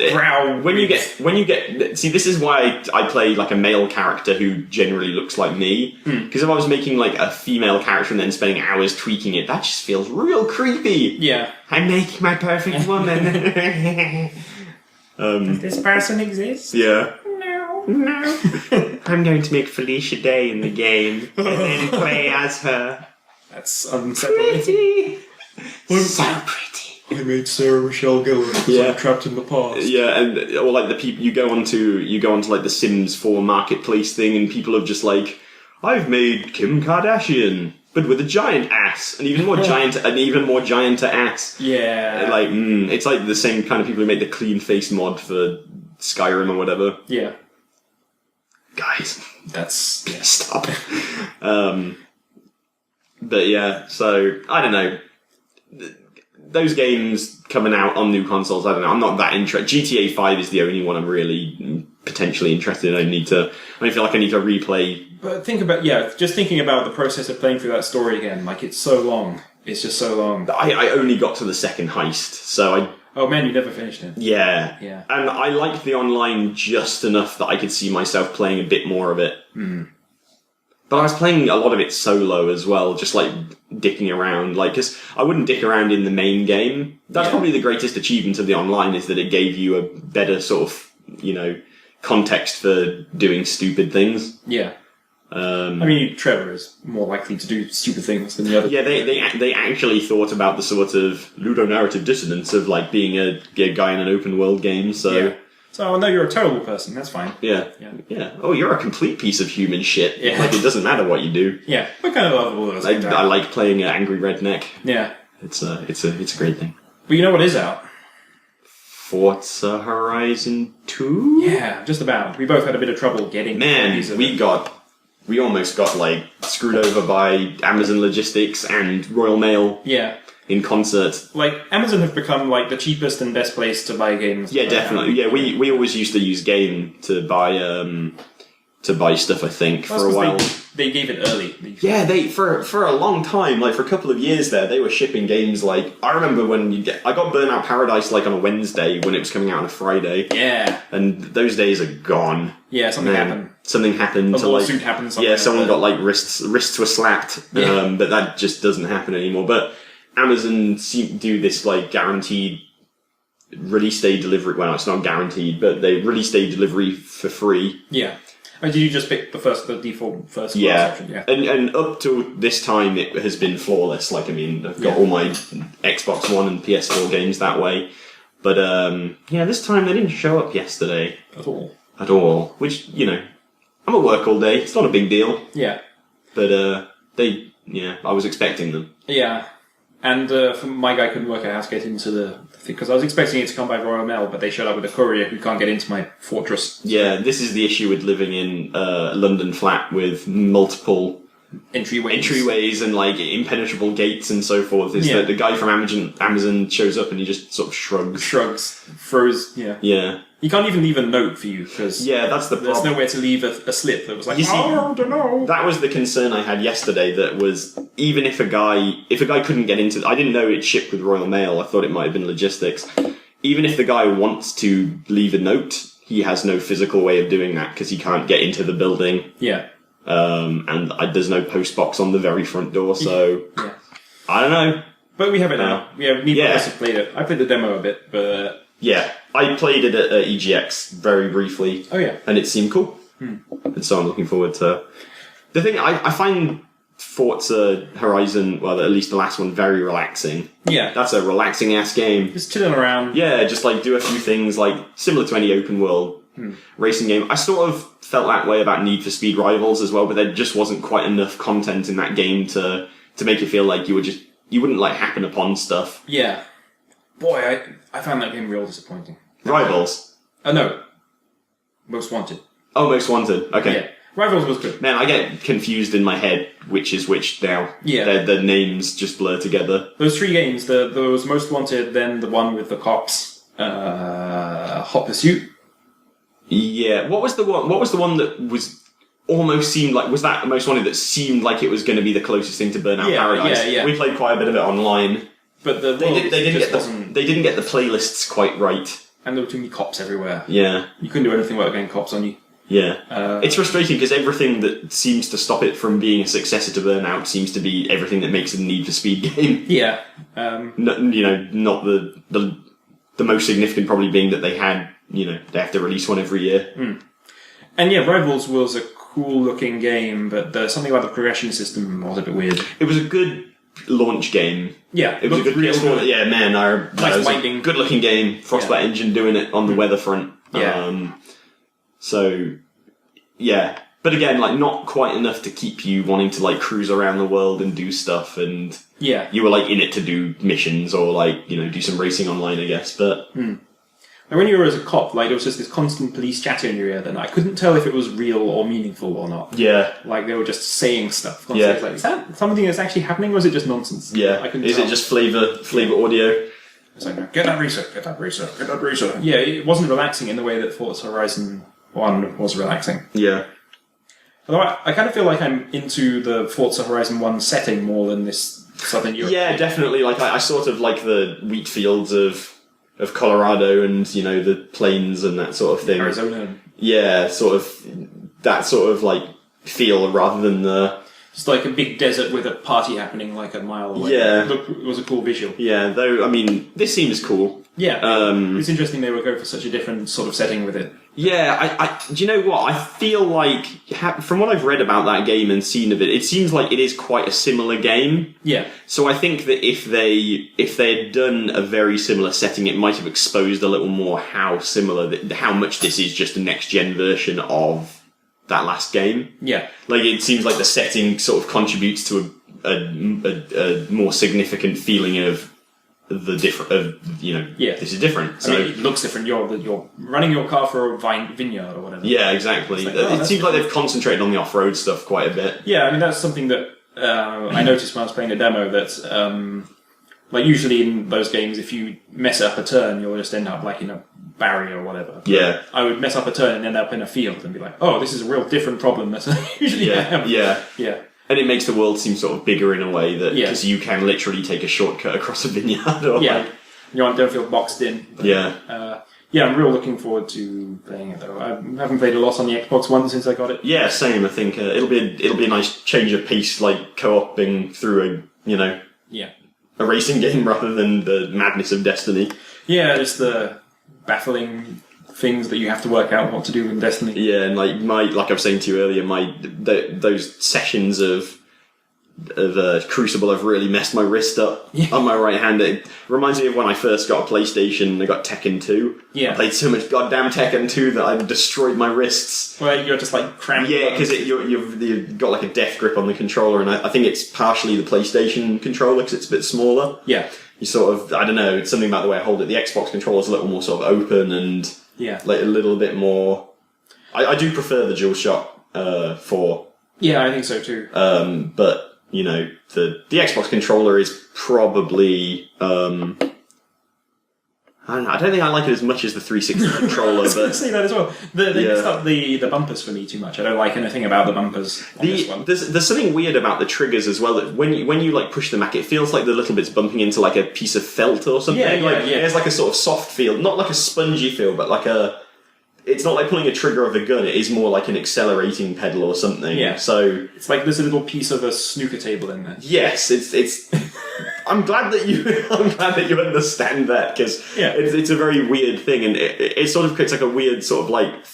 S2: when you get see, this is why I play like a male character who generally looks like me. Because if I was making like a female character and then spending hours tweaking it, that just feels real creepy.
S1: Yeah.
S2: I'm making my perfect woman.
S1: Does this person exist?
S2: Yeah.
S1: No.
S2: I'm going to make Felicia Day in the game and then play as her.
S1: That's unsettling.
S2: Pretty. So pretty.
S1: I made Sarah Michelle Gellar because I'm trapped in the past.
S2: Yeah, and or like the people you go onto like the Sims 4 marketplace thing, and people are just like, I've made Kim Kardashian, but with a giant ass, an even more gianter ass.
S1: Yeah,
S2: like it's like the same kind of people who made the clean face mod for Skyrim or whatever.
S1: Yeah,
S2: guys,
S1: that's
S2: stop. But yeah, so I don't know. Those games coming out on new consoles, I don't know. I'm not that interested. GTA 5 is the only one I'm really potentially interested in. I feel like I need to replay.
S1: But think about, just thinking about the process of playing through that story again. Like, it's so long. It's just so long.
S2: I only got to the second heist, so
S1: Oh man, you never finished it.
S2: Yeah.
S1: Yeah.
S2: And I liked the online just enough that I could see myself playing a bit more of it. But I was playing a lot of it solo as well, just like dicking around. Like, because I wouldn't dick around in the main game. That's probably the greatest achievement of the online, is that it gave you a better sort of, you know, context for doing stupid things.
S1: Yeah. I mean, Trevor is more likely to do stupid things than the other.
S2: Yeah, they actually thought about the sort of ludonarrative dissonance of like being a guy in an open world game. So.
S1: Yeah. So, no, you're a terrible person, that's fine.
S2: Yeah. Oh, you're a complete piece of human shit. Yeah. Like, it doesn't matter what you do.
S1: Yeah, we're kind of lovable.
S2: I like playing an angry redneck.
S1: Yeah.
S2: It's a great thing.
S1: But you know what is out?
S2: Forza Horizon 2?
S1: Yeah, just about. We both had a bit of trouble getting
S2: Man, we almost got like screwed over by Amazon Logistics and Royal Mail
S1: Yeah.
S2: in concert.
S1: Like, Amazon have become, like, the cheapest and best place to buy games.
S2: Yeah, definitely. Yeah, we always used to use Game to buy stuff, I think, for a while.
S1: They gave it early.
S2: Yeah, they for a long time, like for a couple of years there, they were shipping games like I remember when I got Burnout Paradise like on a Wednesday when it was coming out on a Friday.
S1: Yeah.
S2: And those days are gone.
S1: Yeah, something happened.
S2: Something happened
S1: A
S2: to
S1: lawsuit happened.
S2: Yeah, someone got like wrists were slapped.
S1: Yeah.
S2: But that just doesn't happen anymore. But Amazon do this like guaranteed release day delivery. Well, it's not guaranteed, but they release day delivery for free.
S1: Yeah. Oh, did you just pick the default first
S2: Yeah.
S1: option? Yeah.
S2: And up till this time, it has been flawless. Like, I mean, I've got all my Xbox One and PS4 games that way. But, this time they didn't show up yesterday. At all. Which, I'm at work all day. It's not a big deal.
S1: Yeah.
S2: But, I was expecting them.
S1: Yeah. And my guy couldn't work out how to get into the thing, because I was expecting it to come by Royal Mail, but they showed up with a courier who can't get into my fortress.
S2: Yeah, this is the issue with living in a London flat with multiple entryways and like impenetrable gates and so forth. Is that the guy from Amazon shows up and he just sort of
S1: throws. Yeah.
S2: Yeah.
S1: He can't even leave a note for you because
S2: that's the problem.
S1: There's nowhere to leave a slip that was like,
S2: you see,
S1: I don't know.
S2: That was the concern I had yesterday. That was even if a guy couldn't get into, I didn't know it shipped with Royal Mail. I thought it might have been logistics. Even if the guy wants to leave a note, he has no physical way of doing that because he can't get into the building.
S1: Yeah.
S2: And there's no post box on the very front door, so I don't know.
S1: But we have it now. Neither of us have played it. I played the demo a bit, but
S2: yeah, I played it at EGX very briefly.
S1: Oh yeah,
S2: and it seemed cool, and so I'm looking forward to. The thing I find Forza Horizon, well, at least the last one, very relaxing.
S1: Yeah,
S2: that's a relaxing ass game.
S1: Just chilling around.
S2: Yeah, just like do a few things like similar to any open world racing game. I sort of felt that way about Need for Speed Rivals as well, but there just wasn't quite enough content in that game to make it feel like you wouldn't like happen upon stuff.
S1: Yeah. Boy, I found that game real disappointing.
S2: Rivals?
S1: Oh no. Most Wanted.
S2: Oh, Most Wanted. Okay.
S1: Yeah. Rivals was good.
S2: Man, I get confused in my head which is which now.
S1: Yeah.
S2: The names just blur together.
S1: Those three games, there was Most Wanted, then the one with the cops, Hot Pursuit.
S2: Yeah. What was the one that was almost seemed like, was that Most Wanted that seemed like it was going to be the closest thing to Burnout Paradise?
S1: Yeah.
S2: We played quite a bit of it online.
S1: But they
S2: didn't get the playlists quite right.
S1: And there were too many cops everywhere.
S2: Yeah.
S1: You couldn't do anything without getting cops on you.
S2: Yeah. It's frustrating because everything that seems to stop it from being a successor to Burnout seems to be everything that makes it a Need for Speed game.
S1: Yeah.
S2: Not the most significant probably being that they have to release one every year.
S1: And yeah, Rivals was a cool looking game, but something about the progression system was a bit weird.
S2: It was a good launch game.
S1: Yeah,
S2: it was a good PS4. Yeah, man, that was a good looking game. Frostbite Engine doing it on the weather front.
S1: Yeah.
S2: So, yeah. But again, like, not quite enough to keep you wanting to, like, cruise around the world and do stuff, and you were, like, in it to do missions or, like, do some racing online, I guess, but...
S1: And when you were as a cop, like, there was just this constant police chatter in your ear, then I couldn't tell if it was real or meaningful or not.
S2: Yeah.
S1: Like, they were just saying stuff. Yeah. Like, is that something that's actually happening, or is it just nonsense?
S2: Yeah. Is it just flavor audio?
S1: It's like, get that racer, get that racer, get that racer. Yeah, it wasn't relaxing in the way that Forza Horizon 1 was relaxing.
S2: Yeah.
S1: Although I kind of feel like I'm into the Forza Horizon 1 setting more than this Southern Europe.
S2: Yeah, definitely. Like, I sort of like the wheat fields of Colorado and, the plains and that sort of thing.
S1: Arizona.
S2: Yeah, sort of, that sort of, like, feel rather than the...
S1: Just like a big desert with a party happening like a mile away.
S2: Yeah.
S1: It was a cool visual.
S2: Yeah, though, I mean, this seems cool.
S1: Yeah. It's interesting they would go for such a different sort of setting with it.
S2: Yeah, do you know what? I feel like, from what I've read about that game and seen of it, it seems like it is quite a similar game.
S1: Yeah.
S2: So I think that if they had done a very similar setting, it might have exposed a little more how much this is just a next-gen version of that last game.
S1: Yeah.
S2: Like, it seems like the setting sort of contributes to a more significant feeling of the different, this is different. So
S1: I mean, it looks different. You're running your car for a vineyard or whatever.
S2: yeah, exactly. It seems like they've concentrated on the off-road stuff quite a bit.
S1: Yeah, I mean that's something that I noticed when I was playing a demo that like usually in those games, if you mess up a turn, you'll just end up like in a barrier or whatever.
S2: Yeah.
S1: I would mess up a turn and end up in a field and be like, oh, this is a real different problem than I usually am.
S2: Yeah. And it makes the world seem sort of bigger in a way that because you can literally take a shortcut across a vineyard. Or
S1: you don't feel boxed in. But, I'm real looking forward to playing it though. I haven't played a lot on the Xbox One since I got it.
S2: Yeah, same. I think it'll be a nice change of pace, like co-oping through a racing game rather than the madness of Destiny.
S1: Yeah, just the baffling things that you have to work out what to do in Destiny.
S2: Yeah, and like I was saying to you earlier, those sessions of Crucible have really messed my wrist up on my right hand. It reminds me of when I first got a PlayStation and I got Tekken 2.
S1: Yeah.
S2: I played so much goddamn Tekken 2 that I destroyed my wrists.
S1: Well, you're just like cramped.
S2: Yeah, because you've got like a death grip on the controller, and I think it's partially the PlayStation controller because it's a bit smaller.
S1: Yeah.
S2: You sort of, I don't know, it's something about the way I hold it. The Xbox controller's a little more sort of open and like a little bit more... I do prefer the DualShock 4.
S1: Yeah, I think so too.
S2: But... the Xbox controller is probably... I don't think I like it as much as the 360 controller.
S1: I was going to
S2: but
S1: say that as well. They messed up the bumpers for me too much. I don't like anything about the bumpers on this one.
S2: There's something weird about the triggers as well. That when you like push them back, it feels like the little bit's bumping into like a piece of felt or something. There's like a sort of soft feel, not like a spongy feel, but like a... It's not like pulling a trigger of a gun. It is more like an accelerating pedal or something.
S1: Yeah.
S2: So
S1: it's like there's a little piece of a snooker table in there.
S2: Yes, it's. I'm glad that you understand that because it's a very weird thing, and it sort of creates like a weird sort of like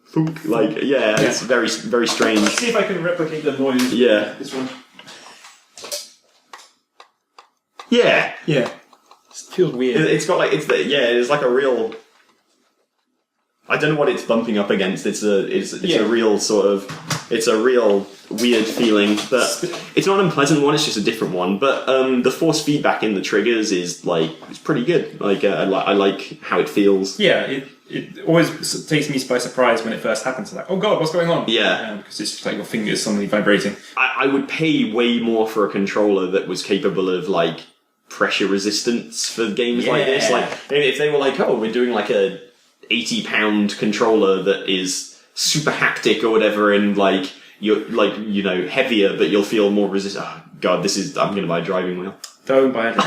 S2: thunk, like it's very very strange.
S1: Let's see if I can replicate the noise.
S2: Yeah.
S1: This one.
S2: Yeah.
S1: Yeah. It feels weird.
S2: It's got like it's like a real. I don't know what it's bumping up against. It's a real sort of... It's a real weird feeling. But it's not an unpleasant one, it's just a different one. But the force feedback in the triggers is, it's pretty good. Like, I like how it feels.
S1: Yeah, it always takes me by surprise when it first happens. Like, oh god, what's going on?
S2: Yeah.
S1: Because it's just like your fingers suddenly vibrating.
S2: I would pay way more for a controller that was capable of, pressure resistance for games like this. Like, if they were like, oh, we're doing, a... 80-pound controller that is super haptic or whatever, and you're heavier, but you'll feel more resistant. Oh god, I'm going to buy a driving wheel.
S1: Don't buy it.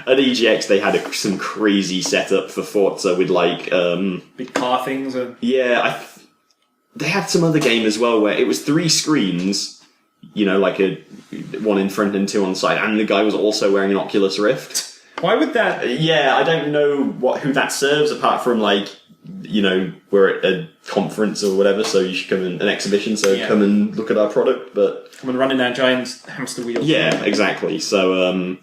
S2: At EGX, they had some crazy setup for Forza with
S1: big car things.
S2: They had some other game as well where it was 3 screens, like a one in front and 2 on the side, and the guy was also wearing an Oculus Rift.
S1: Why would that?
S2: Yeah, I don't know who that serves apart from we're at a conference or whatever, so you should come in an exhibition, so come and look at our product, but
S1: come and run in that giant hamster wheel.
S2: Yeah, exactly. So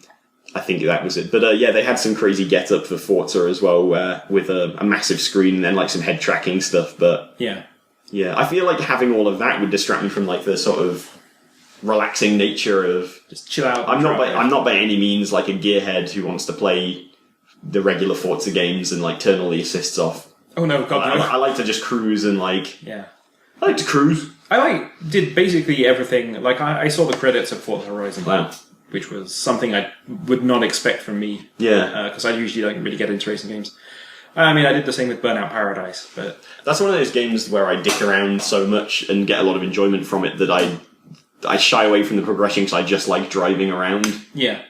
S2: I think that was it. But they had some crazy get-up for Forza as well, with a massive screen and then some head tracking stuff. But yeah, I feel like having all of that would distract me from the sort of relaxing nature of
S1: just chill out.
S2: I'm not by any means like a gearhead who wants to play the regular Forza games and turn all the assists off.
S1: Oh no, God no.
S2: I like to just cruise and I like to cruise.
S1: I did basically everything. I saw the credits of Forza Horizon.
S2: Wow.
S1: Which was something I would not expect from me.
S2: Yeah.
S1: Because I usually don't really get into racing games. I mean, I did the same with Burnout Paradise, but
S2: that's one of those games where I dick around so much and get a lot of enjoyment from it that I shy away from the progression because I just like driving around.
S1: Yeah.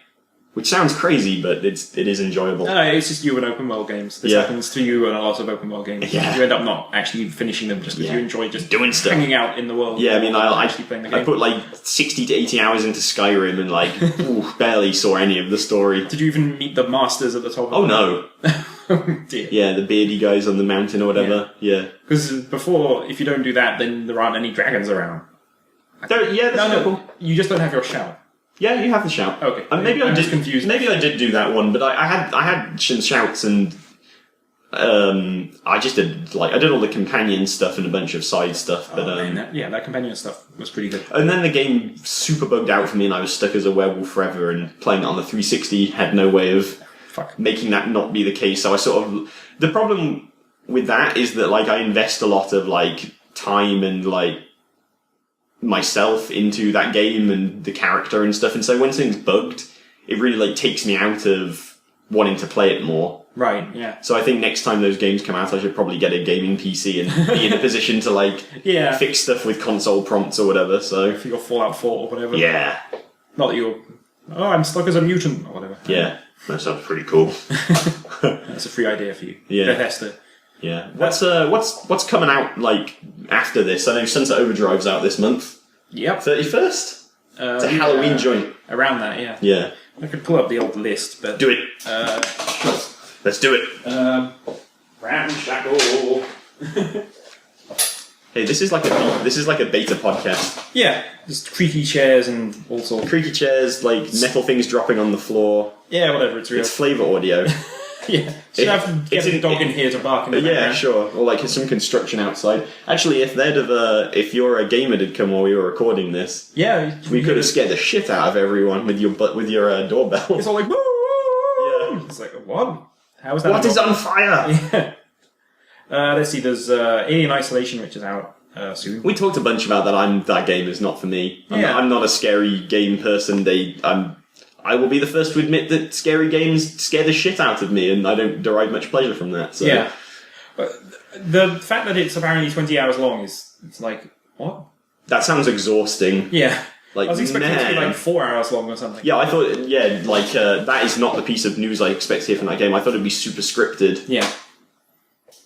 S2: Which sounds crazy, but it is enjoyable.
S1: It's just you and open world games. This happens to you and a lot of open world games.
S2: Yeah.
S1: You end up not actually finishing them just because you enjoy just
S2: doing stuff,
S1: hanging out in the world.
S2: Yeah, I mean,
S1: I
S2: put 60 to 80 hours into Skyrim and barely saw any of the story.
S1: Did you even meet the masters at the top?
S2: Oh no.
S1: Oh dear.
S2: Yeah, the beardy guys on the mountain or whatever. Yeah.
S1: Because before, if you don't do that, then there aren't any dragons around.
S2: No.
S1: You just don't have your shout.
S2: Yeah, you have the shout.
S1: Okay.
S2: Maybe I'm
S1: just confused.
S2: Maybe I did do that one, but I had some shouts and I just did I did all the companion stuff and a bunch of side stuff, but
S1: that companion stuff was pretty good.
S2: And then the game super bugged out for me, and I was stuck as a werewolf forever. And playing it on the 360 had no way of making that not be the case. So the problem with that is that I invest a lot of time and myself into that game and the character and stuff. And so when something's bugged, it really takes me out of wanting to play it more.
S1: Right, yeah.
S2: So I think next time those games come out, I should probably get a gaming PC and be in a position to fix stuff with console prompts or whatever. So
S1: if you got Fallout 4 or whatever.
S2: Yeah.
S1: Not that you're I'm stuck as a mutant or whatever.
S2: Yeah. That sounds pretty cool.
S1: That's a free idea for you.
S2: Yeah.
S1: Bethesda.
S2: Yeah. What's coming out after this? I know Sunset Overdrive's out this month.
S1: Yep.
S2: 31st? It's a Halloween joint.
S1: Around that, yeah.
S2: Yeah.
S1: I could pull up the old list, but...
S2: Do it. Let's do it.
S1: Ramshackle.
S2: Hey, this is like a beta podcast.
S1: Yeah, just creaky chairs and all sorts.
S2: Creaky chairs, metal things dropping on the floor.
S1: Yeah, whatever, it's real.
S2: It's flavour audio.
S1: Yeah, should have to get the dog in here to bark in the background.
S2: Yeah, sure. Or some construction outside. Actually, if your gamer did come while we were recording this,
S1: yeah,
S2: we could have scared the shit out of everyone with your doorbell.
S1: It's all like woo!
S2: Yeah.
S1: It's like what? How is that?
S2: What is on fire?
S1: Yeah. Let's see. There's Alien Isolation, which is out soon.
S2: We talked a bunch about that. That game is not for me. I'm not a scary game person. I will be the first to admit that scary games scare the shit out of me, and I don't derive much pleasure from that. So.
S1: Yeah, but the fact that it's apparently 20 hours long it's what?
S2: That sounds exhausting.
S1: Yeah. I was expecting it to be 4 hours long or something.
S2: Yeah, I thought, that is not the piece of news I expect to hear from that game. I thought it'd be super scripted.
S1: Yeah.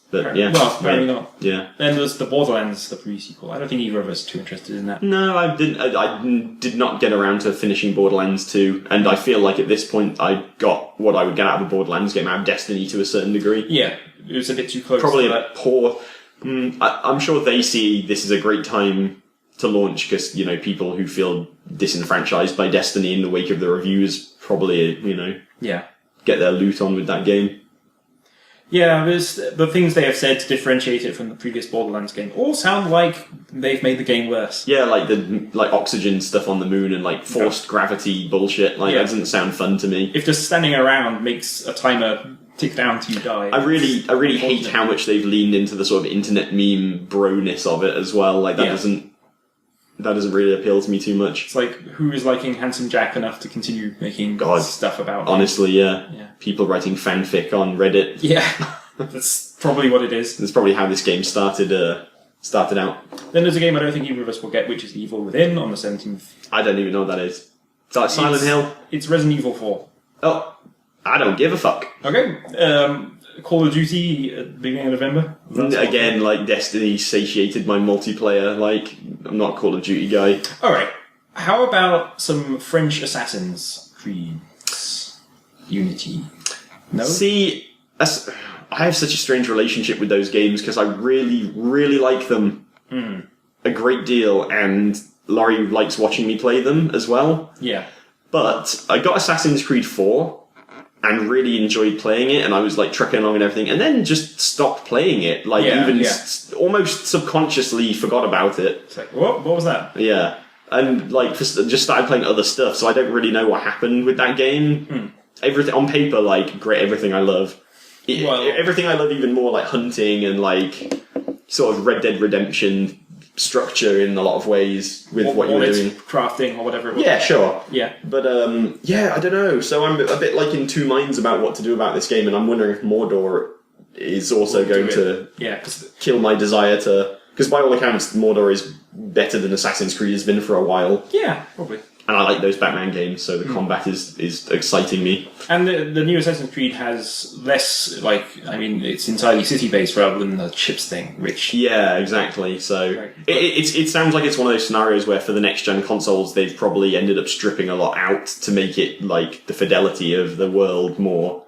S2: But yeah.
S1: Well, apparently not.
S2: Yeah.
S1: Then there's the Borderlands, the pre-sequel. I don't think either of us are too interested in that.
S2: No, I didn't. I did not get around to finishing Borderlands 2, and I feel like at this point I got what I would get out of a Borderlands game out of Destiny to a certain degree.
S1: Yeah, it was a bit too close.
S2: Probably
S1: to
S2: poor. I'm sure they see this as a great time to launch because people who feel disenfranchised by Destiny in the wake of the reviews probably get their loot on with that game.
S1: Yeah, there's the things they have said to differentiate it from the previous Borderlands game all sound like they've made the game worse.
S2: Yeah, the oxygen stuff on the moon and forced gravity bullshit. That doesn't sound fun to me.
S1: If just standing around makes a timer tick down till you die.
S2: I really hate how much they've leaned into the sort of internet meme bro-ness of it as well. That doesn't really appeal to me too much.
S1: It's who is liking Handsome Jack enough to continue making stuff about
S2: honestly, yeah. People writing fanfic on Reddit.
S1: Yeah, that's probably what it is.
S2: That's probably how this game started out.
S1: Then there's a game I don't think either of us will get, which is The Evil Within on the 17th.
S2: I don't even know what that is. It's like Silent Hill?
S1: It's Resident Evil 4.
S2: Oh, I don't give a fuck.
S1: Okay. Call of Duty at the beginning of November.
S2: Again, Destiny satiated my multiplayer. I'm not a Call of Duty guy.
S1: Alright. How about some French Assassin's Creed? Unity. No?
S2: See, I have such a strange relationship with those games because I really, really like them a great deal, and Laurie likes watching me play them as well.
S1: Yeah.
S2: But I got Assassin's Creed 4 and really enjoyed playing it, and I was trucking along and everything, and then just stopped playing it. Almost subconsciously forgot about it.
S1: It's what was that?
S2: Yeah. And just started playing other stuff, so I don't really know what happened with that game. Everything on paper, great, everything I love. Everything I love even more, hunting and sort of Red Dead Redemption structure in a lot of ways with what you were doing.
S1: Crafting or whatever it was.
S2: Yeah, sure.
S1: Yeah.
S2: But, I don't know. So I'm a bit in two minds about what to do about this game, and I'm wondering if Mordor is also going to kill my desire to... Because by all accounts, Mordor is better than Assassin's Creed has been for a while.
S1: Yeah, probably.
S2: And I like those Batman games, so the combat is exciting me. And
S1: the new Assassin's Creed has less, it's entirely city-based rather than the ships thing, which...
S2: Yeah, exactly. So it sounds like it's one of those scenarios where for the next-gen consoles, they've probably ended up stripping a lot out to make it, the fidelity of the world more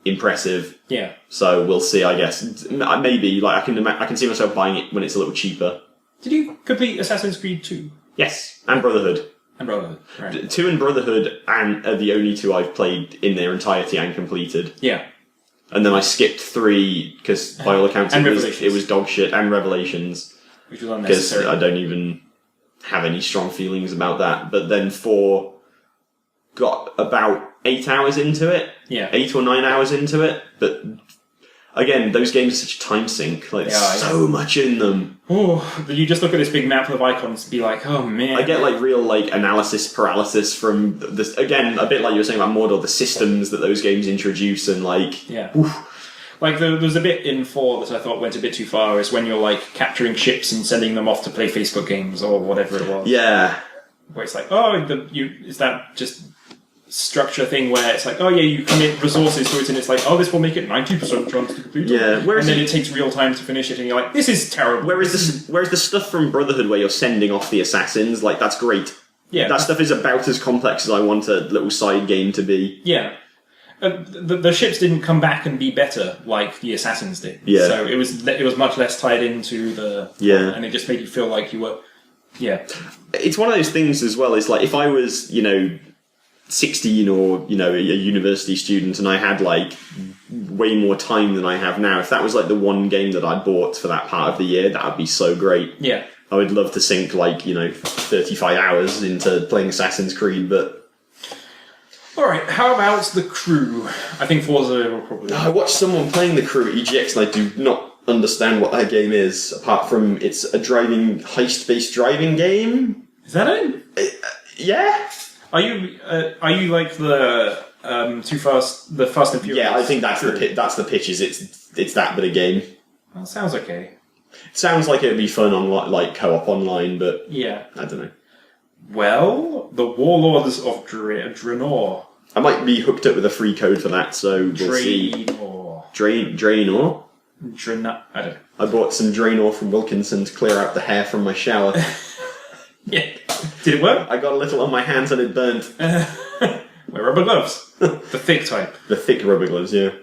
S2: impressive.
S1: Yeah.
S2: So we'll see, I guess. Maybe, I can see myself buying it when it's a little cheaper.
S1: Did you complete Assassin's Creed 2?
S2: Yes, and Brotherhood.
S1: And Brotherhood, right.
S2: 2 and Brotherhood are the only 2 I've played in their entirety and completed.
S1: Yeah.
S2: And then I skipped 3 because by all accounts
S1: And
S2: it was dog shit, and Revelations.
S1: Which was
S2: Because
S1: unnecessary.
S2: I don't even have any strong feelings about that. But then 4 got about 8 hours into it.
S1: Yeah.
S2: 8 or 9 hours into it. But again, those games are such a time sink. Like, there's so much in them.
S1: Oh, you just look at this big map of icons and be like, oh man.
S2: I get like real like analysis paralysis from this. Again, a bit like you were saying about Mordor, the systems that those games introduce, and like,
S1: Yeah.
S2: oof.
S1: Like, there was a bit in 4 that I thought went a bit too far, is when you're, like, capturing ships and sending them off to play Facebook games or whatever it was.
S2: Yeah.
S1: Where it's like, oh, is that just structure thing where it's like, oh yeah, you commit resources to it and it's like, oh, this will make it 90% chance to complete it.
S2: Yeah.
S1: And then it takes real time to finish it and you're like, this is terrible.
S2: Whereas the stuff from Brotherhood where you're sending off the assassins, like, that's great.
S1: Yeah.
S2: That stuff is about as complex as I want a little side game to be.
S1: Yeah. The ships didn't come back and be better like the assassins did.
S2: Yeah.
S1: So it was much less tied into the...
S2: Yeah.
S1: And it just made you feel like you were... Yeah.
S2: It's one of those things as well, it's like, if I was, 16 or, a university student and I had, like, way more time than I have now, if that was, like, the one game that I bought for that part of the year, that would be so great.
S1: Yeah.
S2: I would love to sink, like, 35 hours into playing Assassin's Creed, but...
S1: Alright, how about the Crew? I think Forza will probably...
S2: I watched someone playing the Crew at EGX and I do not understand what that game is, apart from it's a heist-based driving game.
S1: Is that it?
S2: Yeah?
S1: Are you like the the Fast and Furious?
S2: Yeah, I think that's the pitch. Is it's that bit of game.
S1: That sounds okay.
S2: Sounds like it would be fun on like co-op online, but
S1: Yeah.
S2: I don't know.
S1: Well, the Warlords of Draenor.
S2: I might be hooked up with a free code for that, so we'll see.
S1: Draenor.
S2: Draenor?
S1: I don't know.
S2: I bought some Draenor from Wilkinson to clear out the hair from my shower.
S1: Yeah. Did it work?
S2: I got a little on my hands and it burnt.
S1: Wear rubber gloves. The thick type.
S2: The thick rubber gloves, yeah.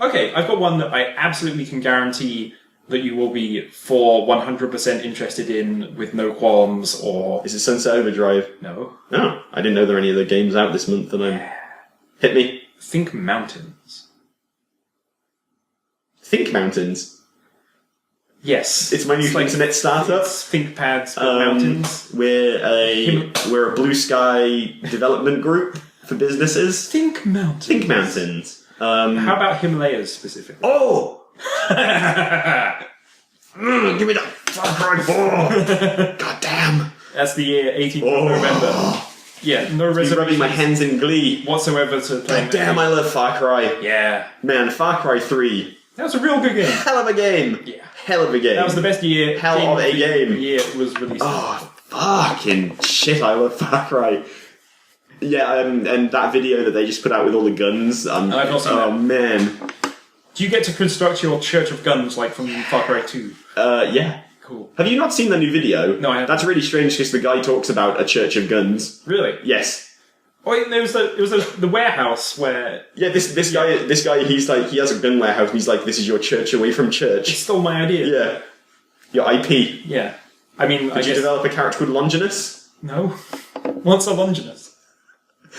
S1: Okay, I've got one that I absolutely can guarantee that you will be 100% interested in with no qualms or...
S2: Is it Sunset Overdrive?
S1: No.
S2: Oh, I didn't know there were any other games out this month, and hit me.
S1: Think Mountains.
S2: Think Mountains?
S1: Yes.
S2: It's my new internet startup.
S1: It's ThinkPads for Mountains.
S2: We're a blue sky development group for businesses.
S1: Think Mountains.
S2: Think Mountains.
S1: How about Himalayas specifically?
S2: Oh! Give me that Far Cry 4! God damn!
S1: That's the year 18th of November. Yeah, no
S2: He's rubbing my
S1: reservations
S2: hands in glee.
S1: whatsoever to play.
S2: God damn, I love Far Cry.
S1: Yeah.
S2: Man, Far Cry 3.
S1: That was a real good game.
S2: Hell of a game.
S1: Yeah.
S2: Hell of a game.
S1: That was the best year.
S2: Hell of a game.
S1: The year it was released.
S2: Oh, fucking shit, I love Far Cry. Yeah, and that video that they just put out with all the guns.
S1: I've not seen that.
S2: Oh, man.
S1: Do you get to construct your Church of Guns like from Far Cry 2?
S2: Yeah.
S1: Cool.
S2: Have you not seen the new video?
S1: No, I haven't.
S2: That's really strange because the guy talks about a church of guns.
S1: Really?
S2: Yes.
S1: Oh, wait, there was the warehouse where...
S2: Yeah, this guy, he's like, he has a gun warehouse and he's like, this is your church away from
S1: He
S2: church.
S1: stole my idea.
S2: Yeah. Your IP.
S1: Yeah. I mean, I
S2: Did you
S1: guess...
S2: develop a character called Longinus?
S1: No. What's a Longinus?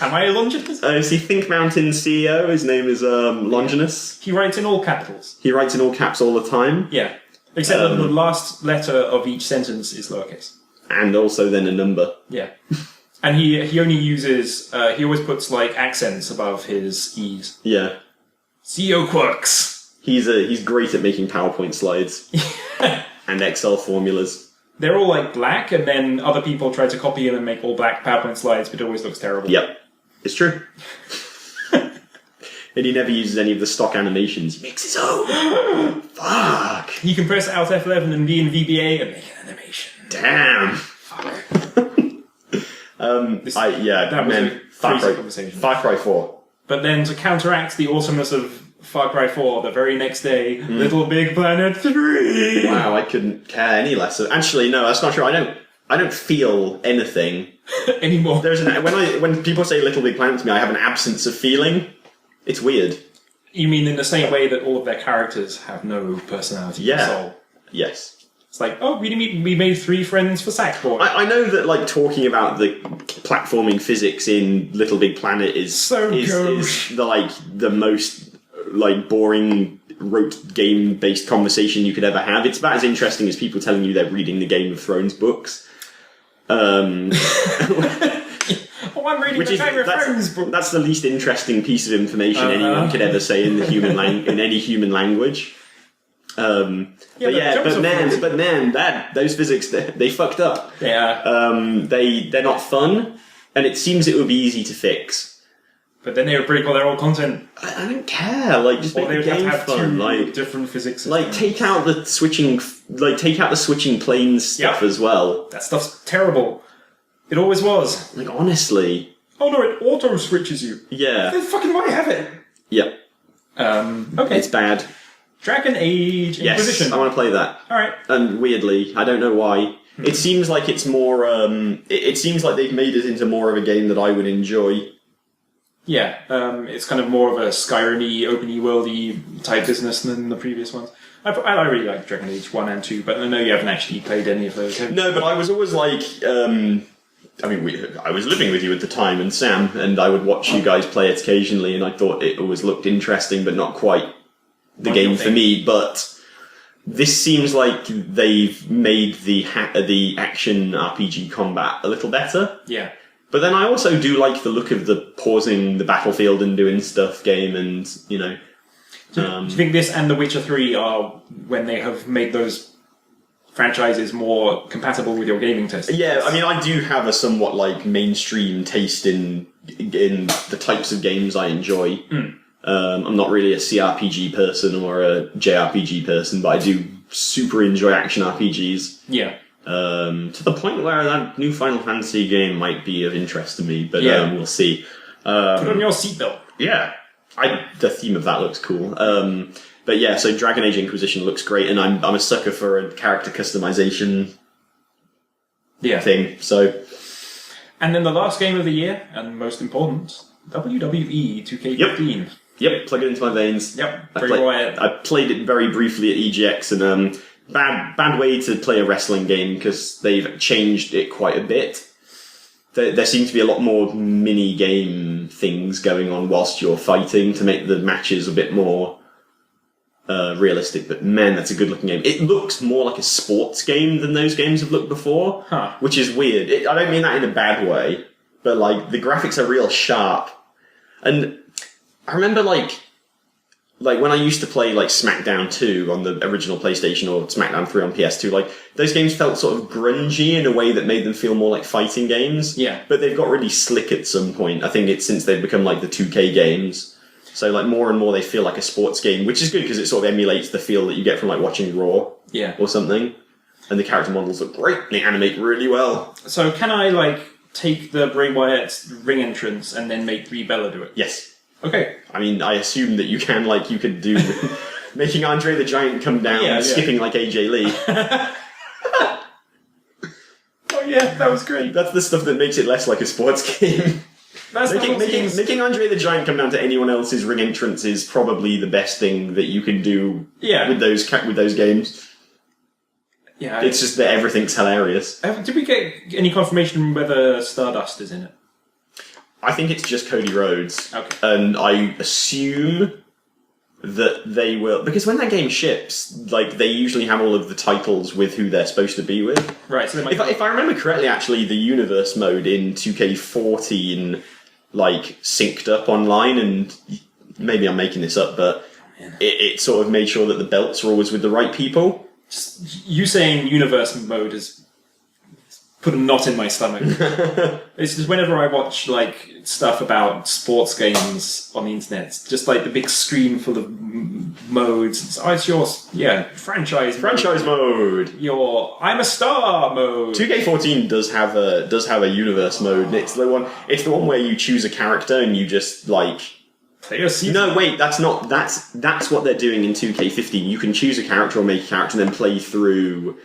S1: Am I a Longinus?
S2: Is he Think Mountain CEO? His name is Longinus.
S1: He writes in all capitals.
S2: He writes in all caps all the time.
S1: Yeah. Except that the last letter of each sentence is lowercase.
S2: And also then a number.
S1: Yeah. And he only uses... he always puts, like, accents above his E's.
S2: Yeah.
S1: CEO quirks.
S2: He's great at making PowerPoint slides. And Excel formulas.
S1: They're all, like, black, and then other people try to copy him and make all black PowerPoint slides, but it always looks terrible.
S2: Yep. It's true. And he never uses any of the stock animations. He makes his own. Fuck.
S1: You can press Alt F11 and be in VBA and make an animation.
S2: Damn.
S1: That was a crazy conversation.
S2: Far Cry 4.
S1: But then to counteract the awesomeness of Far Cry 4, the very next day, Little Big Planet 3!
S2: Wow, I couldn't care any less. Actually, no, that's not true. I don't feel anything
S1: anymore.
S2: When people say Little Big Planet to me, I have an absence of feeling. It's weird.
S1: You mean in the same way that all of their characters have no personality or soul?
S2: Yes.
S1: It's like, oh, we made 3 friends for Sackboy.
S2: I know that, like, talking about the platforming physics in Little Big Planet is
S1: So
S2: the most like boring rote game-based conversation you could ever have. It's about as interesting as people telling you they're reading the Game of Thrones books.
S1: I'm reading the Game of Thrones book.
S2: That's the least interesting piece of information anyone could ever say in the in any human language. But man, those physics they fucked up.
S1: Yeah.
S2: They're not fun, and it seems it would be easy to fix.
S1: But then they would break all their old content.
S2: I don't care. Like, just make the game fun. Like,
S1: different physics systems.
S2: Like, take out the switching planes stuff as well.
S1: That stuff's terrible. It always was.
S2: Like, honestly.
S1: Oh no, it auto switches you.
S2: Yeah.
S1: Then fucking why have it?
S2: Yep.
S1: Okay.
S2: It's bad.
S1: Dragon Age Inquisition.
S2: Yes, I want to play that.
S1: Alright.
S2: And weirdly, I don't know why. It seems like it's more, it seems like they've made it into more of a game that I would enjoy.
S1: Yeah, it's kind of more of a Skyrim-y, open-y, world-y type business than the previous ones. I really like Dragon Age 1 and 2, but I know you haven't actually played any of those.
S2: No, but I was always like, I was living with you at the time, and Sam, and I would watch you guys play it occasionally, and I thought it always looked interesting, but not quite the game for me. But this seems like they've made the action RPG combat a little better.
S1: Yeah.
S2: But then I also do like the look of the pausing the battlefield and doing stuff game, and, you know...
S1: Do you think this and The Witcher 3 are when they have made those franchises more compatible with your gaming taste?
S2: Yeah, I mean, I do have a somewhat, like, mainstream taste in the types of games I enjoy. I'm not really a CRPG person or a JRPG person, but I do super enjoy action RPGs.
S1: Yeah.
S2: To the point where that new Final Fantasy game might be of interest to me, but we'll see.
S1: Put on your seatbelt.
S2: Yeah. The theme of that looks cool. But yeah, so Dragon Age Inquisition looks great, and I'm a sucker for a character customization thing. So,
S1: and then the last game of the year, and most important, WWE 2K15.
S2: Yep, plug it into my veins.
S1: Yep,
S2: I played it very briefly at EGX, and bad way to play a wrestling game because they've changed it quite a bit. There seems to be a lot more mini-game things going on whilst you're fighting to make the matches a bit more realistic. But man, that's a good-looking game. It looks more like a sports game than those games have looked before, which is weird. I don't mean that in a bad way, but like the graphics are real sharp. And I remember like when I used to play like SmackDown 2 on the original PlayStation or SmackDown 3 on PS2, like those games felt sort of grungy in a way that made them feel more like fighting games.
S1: Yeah.
S2: But they've got really slick at some point. I think it's since they've become like the 2K games. So like more and more they feel like a sports game, which is good because it sort of emulates the feel that you get from like watching Raw or something. And the character models look great. They animate really well.
S1: So can I like take the Bray Wyatt ring entrance and then make Brie Bella do it?
S2: Yes.
S1: Okay.
S2: I mean, I assume that you can, like, you could do making Andre the Giant come down and skipping like AJ Lee.
S1: Oh yeah, that was great.
S2: That's the stuff that makes it less like a sports game. Making Andre the Giant come down to anyone else's ring entrance is probably the best thing that you can do with those games. Yeah, it's just that everything's hilarious.
S1: Did we get any confirmation whether Stardust is in it?
S2: I think it's just Cody Rhodes.
S1: Okay.
S2: And I assume that they will... Because when that game ships, like, they usually have all of the titles with who they're supposed to be with.
S1: Right, so
S2: if I remember correctly, actually, the Universe mode in 2K14, like, synced up online, and maybe I'm making this up, but it sort of made sure that the belts are always with the right people.
S1: Just, you saying Universe mode is... put a knot in my stomach. It's just whenever I watch like stuff about sports games on the internet, it's just like the big screen full of modes. It's your franchise
S2: mode.
S1: Your I'm a star mode.
S2: 2K14 does have a universe mode. It's the one where you choose a character and you just like
S1: play a season.
S2: No, wait, that's what they're doing in 2K15. You can choose a character or make a character and then play through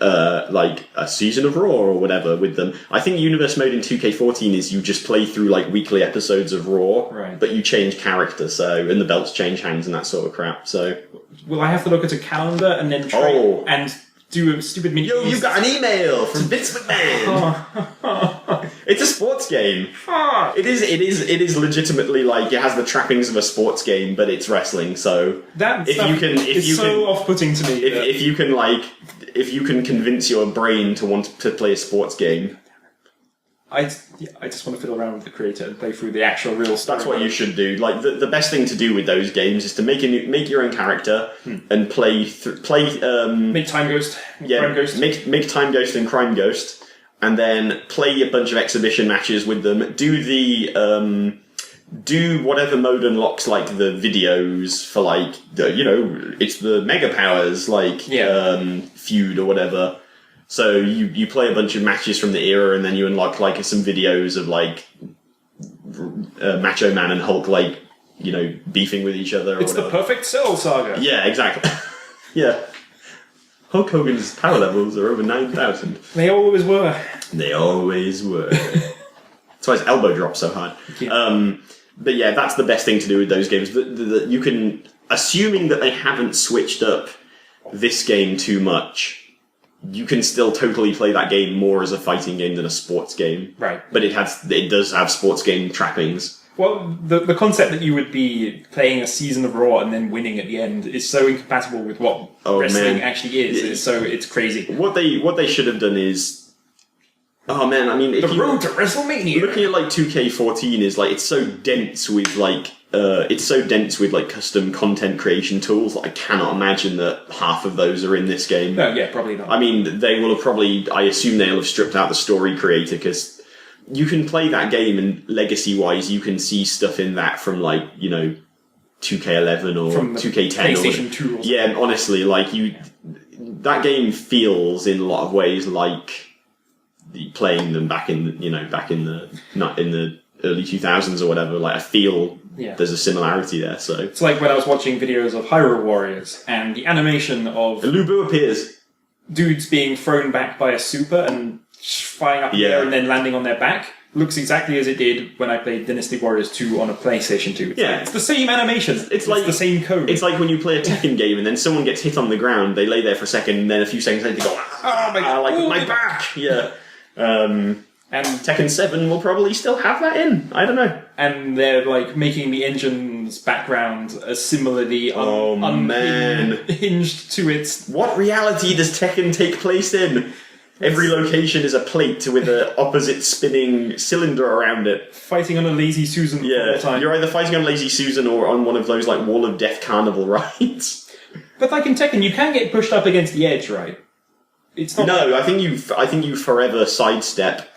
S2: like a season of Raw or whatever with them. I think Universe mode in 2K14 is you just play through like weekly episodes of Raw, but you change character, and the belts change hands and that sort of crap. So,
S1: will I have to look at a calendar and then try and do a stupid mini?
S2: Yo, you got an email from Vince McMahon. It's a sports game. It is legitimately like it has the trappings of a sports game, but it's wrestling. So
S1: it's so off-putting to me.
S2: If you can convince your brain to want to play a sports game,
S1: I just want to fiddle around with the creator and play through the actual real story.
S2: That's what you should do. Like the best thing to do with those games is to make your own character and play.
S1: Make Time Ghost, Crime Ghost.
S2: Make Time Ghost and Crime Ghost, and then play a bunch of exhibition matches with them. Do whatever mode unlocks like the videos for like it's the Mega Powers feud or whatever. So you play a bunch of matches from the era, and then you unlock like some videos of like Macho Man and Hulk beefing with each other.
S1: It's the perfect Cell saga.
S2: Yeah, exactly. Yeah, Hulk Hogan's power levels are over 9,000.
S1: They always were.
S2: They always were. That's why his elbow drops so hard.
S1: Yeah.
S2: But yeah, that's the best thing to do with those games. You can, assuming that they haven't switched up this game too much, you can still totally play that game more as a fighting game than a sports game.
S1: Right.
S2: But it does have sports game trappings.
S1: Well, the concept that you would be playing a season of Raw and then winning at the end is so incompatible with what wrestling actually is. It's crazy. What
S2: they should have done is, oh man, I mean,
S1: the road to WrestleMania.
S2: Looking at like 2K14 is like it's so dense with custom content creation tools that I cannot imagine that half of those are in this game.
S1: No, yeah, probably not.
S2: I mean, they will have I assume they'll have stripped out the story creator, because you can play that game and legacy-wise, you can see stuff in that from 2K11 or
S1: from
S2: 2K10
S1: PlayStation 2 or something.
S2: Yeah, and honestly, that game feels in a lot of ways like playing them back in the early 2000s or whatever. Like, I feel there's a similarity there. So
S1: it's like when I was watching videos of Hyrule Warriors and the animation of
S2: Lubu appears,
S1: dudes being thrown back by a super and flying up in the air and then landing on their back. Looks exactly as it did when I played Dynasty Warriors 2 on a PlayStation 2. It's the same animation. It's like the same code.
S2: It's like when you play a Tekken game and then someone gets hit on the ground, they lay there for a second, and then a few seconds later they go, my back! Yeah. And Tekken 7 will probably still have that in. I don't know.
S1: And they're making the engine's background similarly unhinged to its...
S2: What reality does Tekken take place in? Every location is a plate with an opposite spinning cylinder around it.
S1: Fighting on a Lazy Susan all the time.
S2: You're either fighting on Lazy Susan or on one of those Wall of Death carnival rides.
S1: But in Tekken, you can get pushed up against the edge, right? It's not.
S2: No, I think you forever sidestep.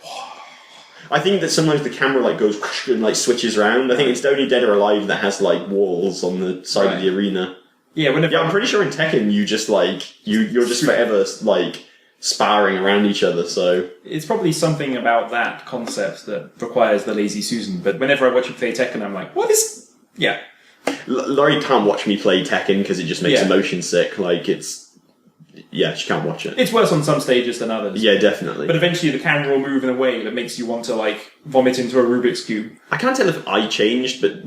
S2: I think that sometimes the camera goes and switches around. I think it's only Dead or Alive that has walls on the side of the arena.
S1: Yeah,
S2: I'm pretty sure in Tekken you just you're just forever sparring around each other. So
S1: it's probably something about that concept that requires the Lazy Susan. But whenever I watch you play Tekken, I'm like, what is? Yeah.
S2: Laurie can't watch me play Tekken because it just makes her motion sick. She can't watch it.
S1: It's worse on some stages than others.
S2: Yeah, definitely.
S1: But eventually the camera will move in a way that makes you want to, vomit into a Rubik's Cube.
S2: I can't tell if I changed, but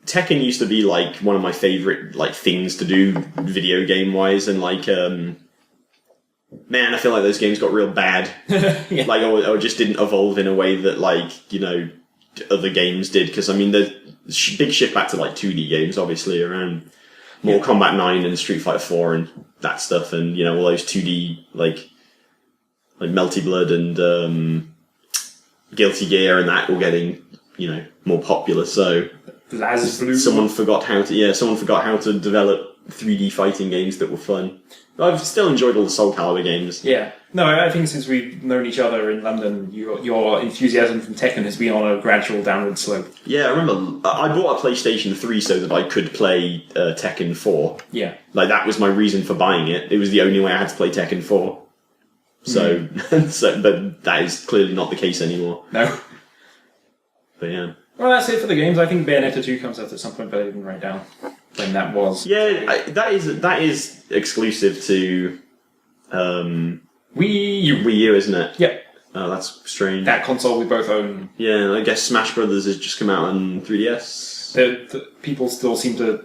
S2: Tekken used to be, one of my favourite, things to do video game-wise, and, man, I feel like those games got real bad. Or just didn't evolve in a way that, other games did. Because, I mean, the big shift back to, 2D games, obviously, around Mortal Kombat 9 and Street Fighter 4 and that stuff, and, all those 2D, Melty Blood and Guilty Gear and that were getting, more popular, so... Someone forgot how to develop 3D fighting games that were fun. I've still enjoyed all the Soul Calibur games.
S1: Yeah. No, I think since we've known each other in London, your enthusiasm from Tekken has been on a gradual downward slope.
S2: Yeah, I remember I bought a PlayStation 3 so that I could play Tekken 4.
S1: Yeah.
S2: That was my reason for buying it. It was the only way I had to play Tekken 4. So, but that is clearly not the case anymore.
S1: No.
S2: But yeah.
S1: Well, that's it for the games. I think Bayonetta 2 comes out at some point, but I didn't write down when that was.
S2: Yeah, that is exclusive to
S1: Wii U.
S2: Wii U, isn't it?
S1: Yeah.
S2: Oh, that's strange.
S1: That console we both own.
S2: Yeah, I guess Smash Brothers has just come out on 3DS.
S1: The people still seem to...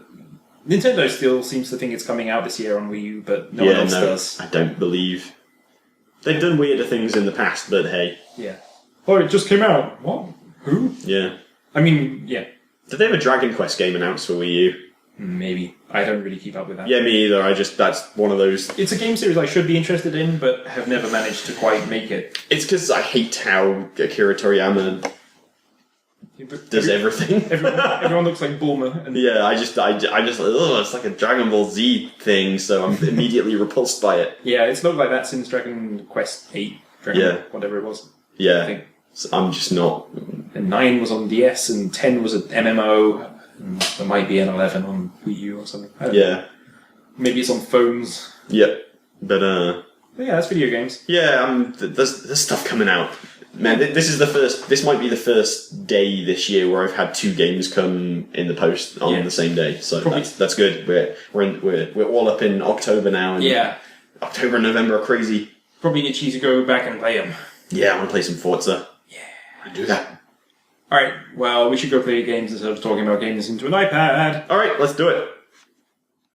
S1: Nintendo still seems to think it's coming out this year on Wii U, but no one else does.
S2: I don't believe. They've done weirder things in the past, but hey.
S1: Yeah. Oh, it just came out. What? Who?
S2: Yeah.
S1: I mean, yeah.
S2: Did they have a Dragon Quest game announced for Wii U?
S1: Maybe. I don't really keep up with that.
S2: Yeah, me either. That's one of those.
S1: It's a game series I should be interested in, but have never managed to quite make it.
S2: It's because I hate how Akira Toriyama does everything.
S1: Everyone looks like Bulma. And
S2: yeah, I just, it's like a Dragon Ball Z thing, so I'm immediately repulsed by it.
S1: Yeah, it's looked like that since Dragon Quest 8, whatever it was.
S2: Yeah,
S1: I think.
S2: So I'm just not.
S1: And 9 was on DS, and 10 was an MMO. And there might be an 11 on Wii U or something. I don't know. Maybe it's on phones.
S2: Yep, but
S1: yeah, that's video games.
S2: Yeah, there's stuff coming out. Man, this might be the first day this year where I've had 2 games come in the post on the same day. So that's good. We're all up in October now. And October and November are crazy.
S1: Probably itchy to go back and play them.
S2: Yeah, I want to play some Forza. Yeah, I do that.
S1: Alright, well, we should go play games instead of talking about games into an iPad.
S2: Alright, let's do it.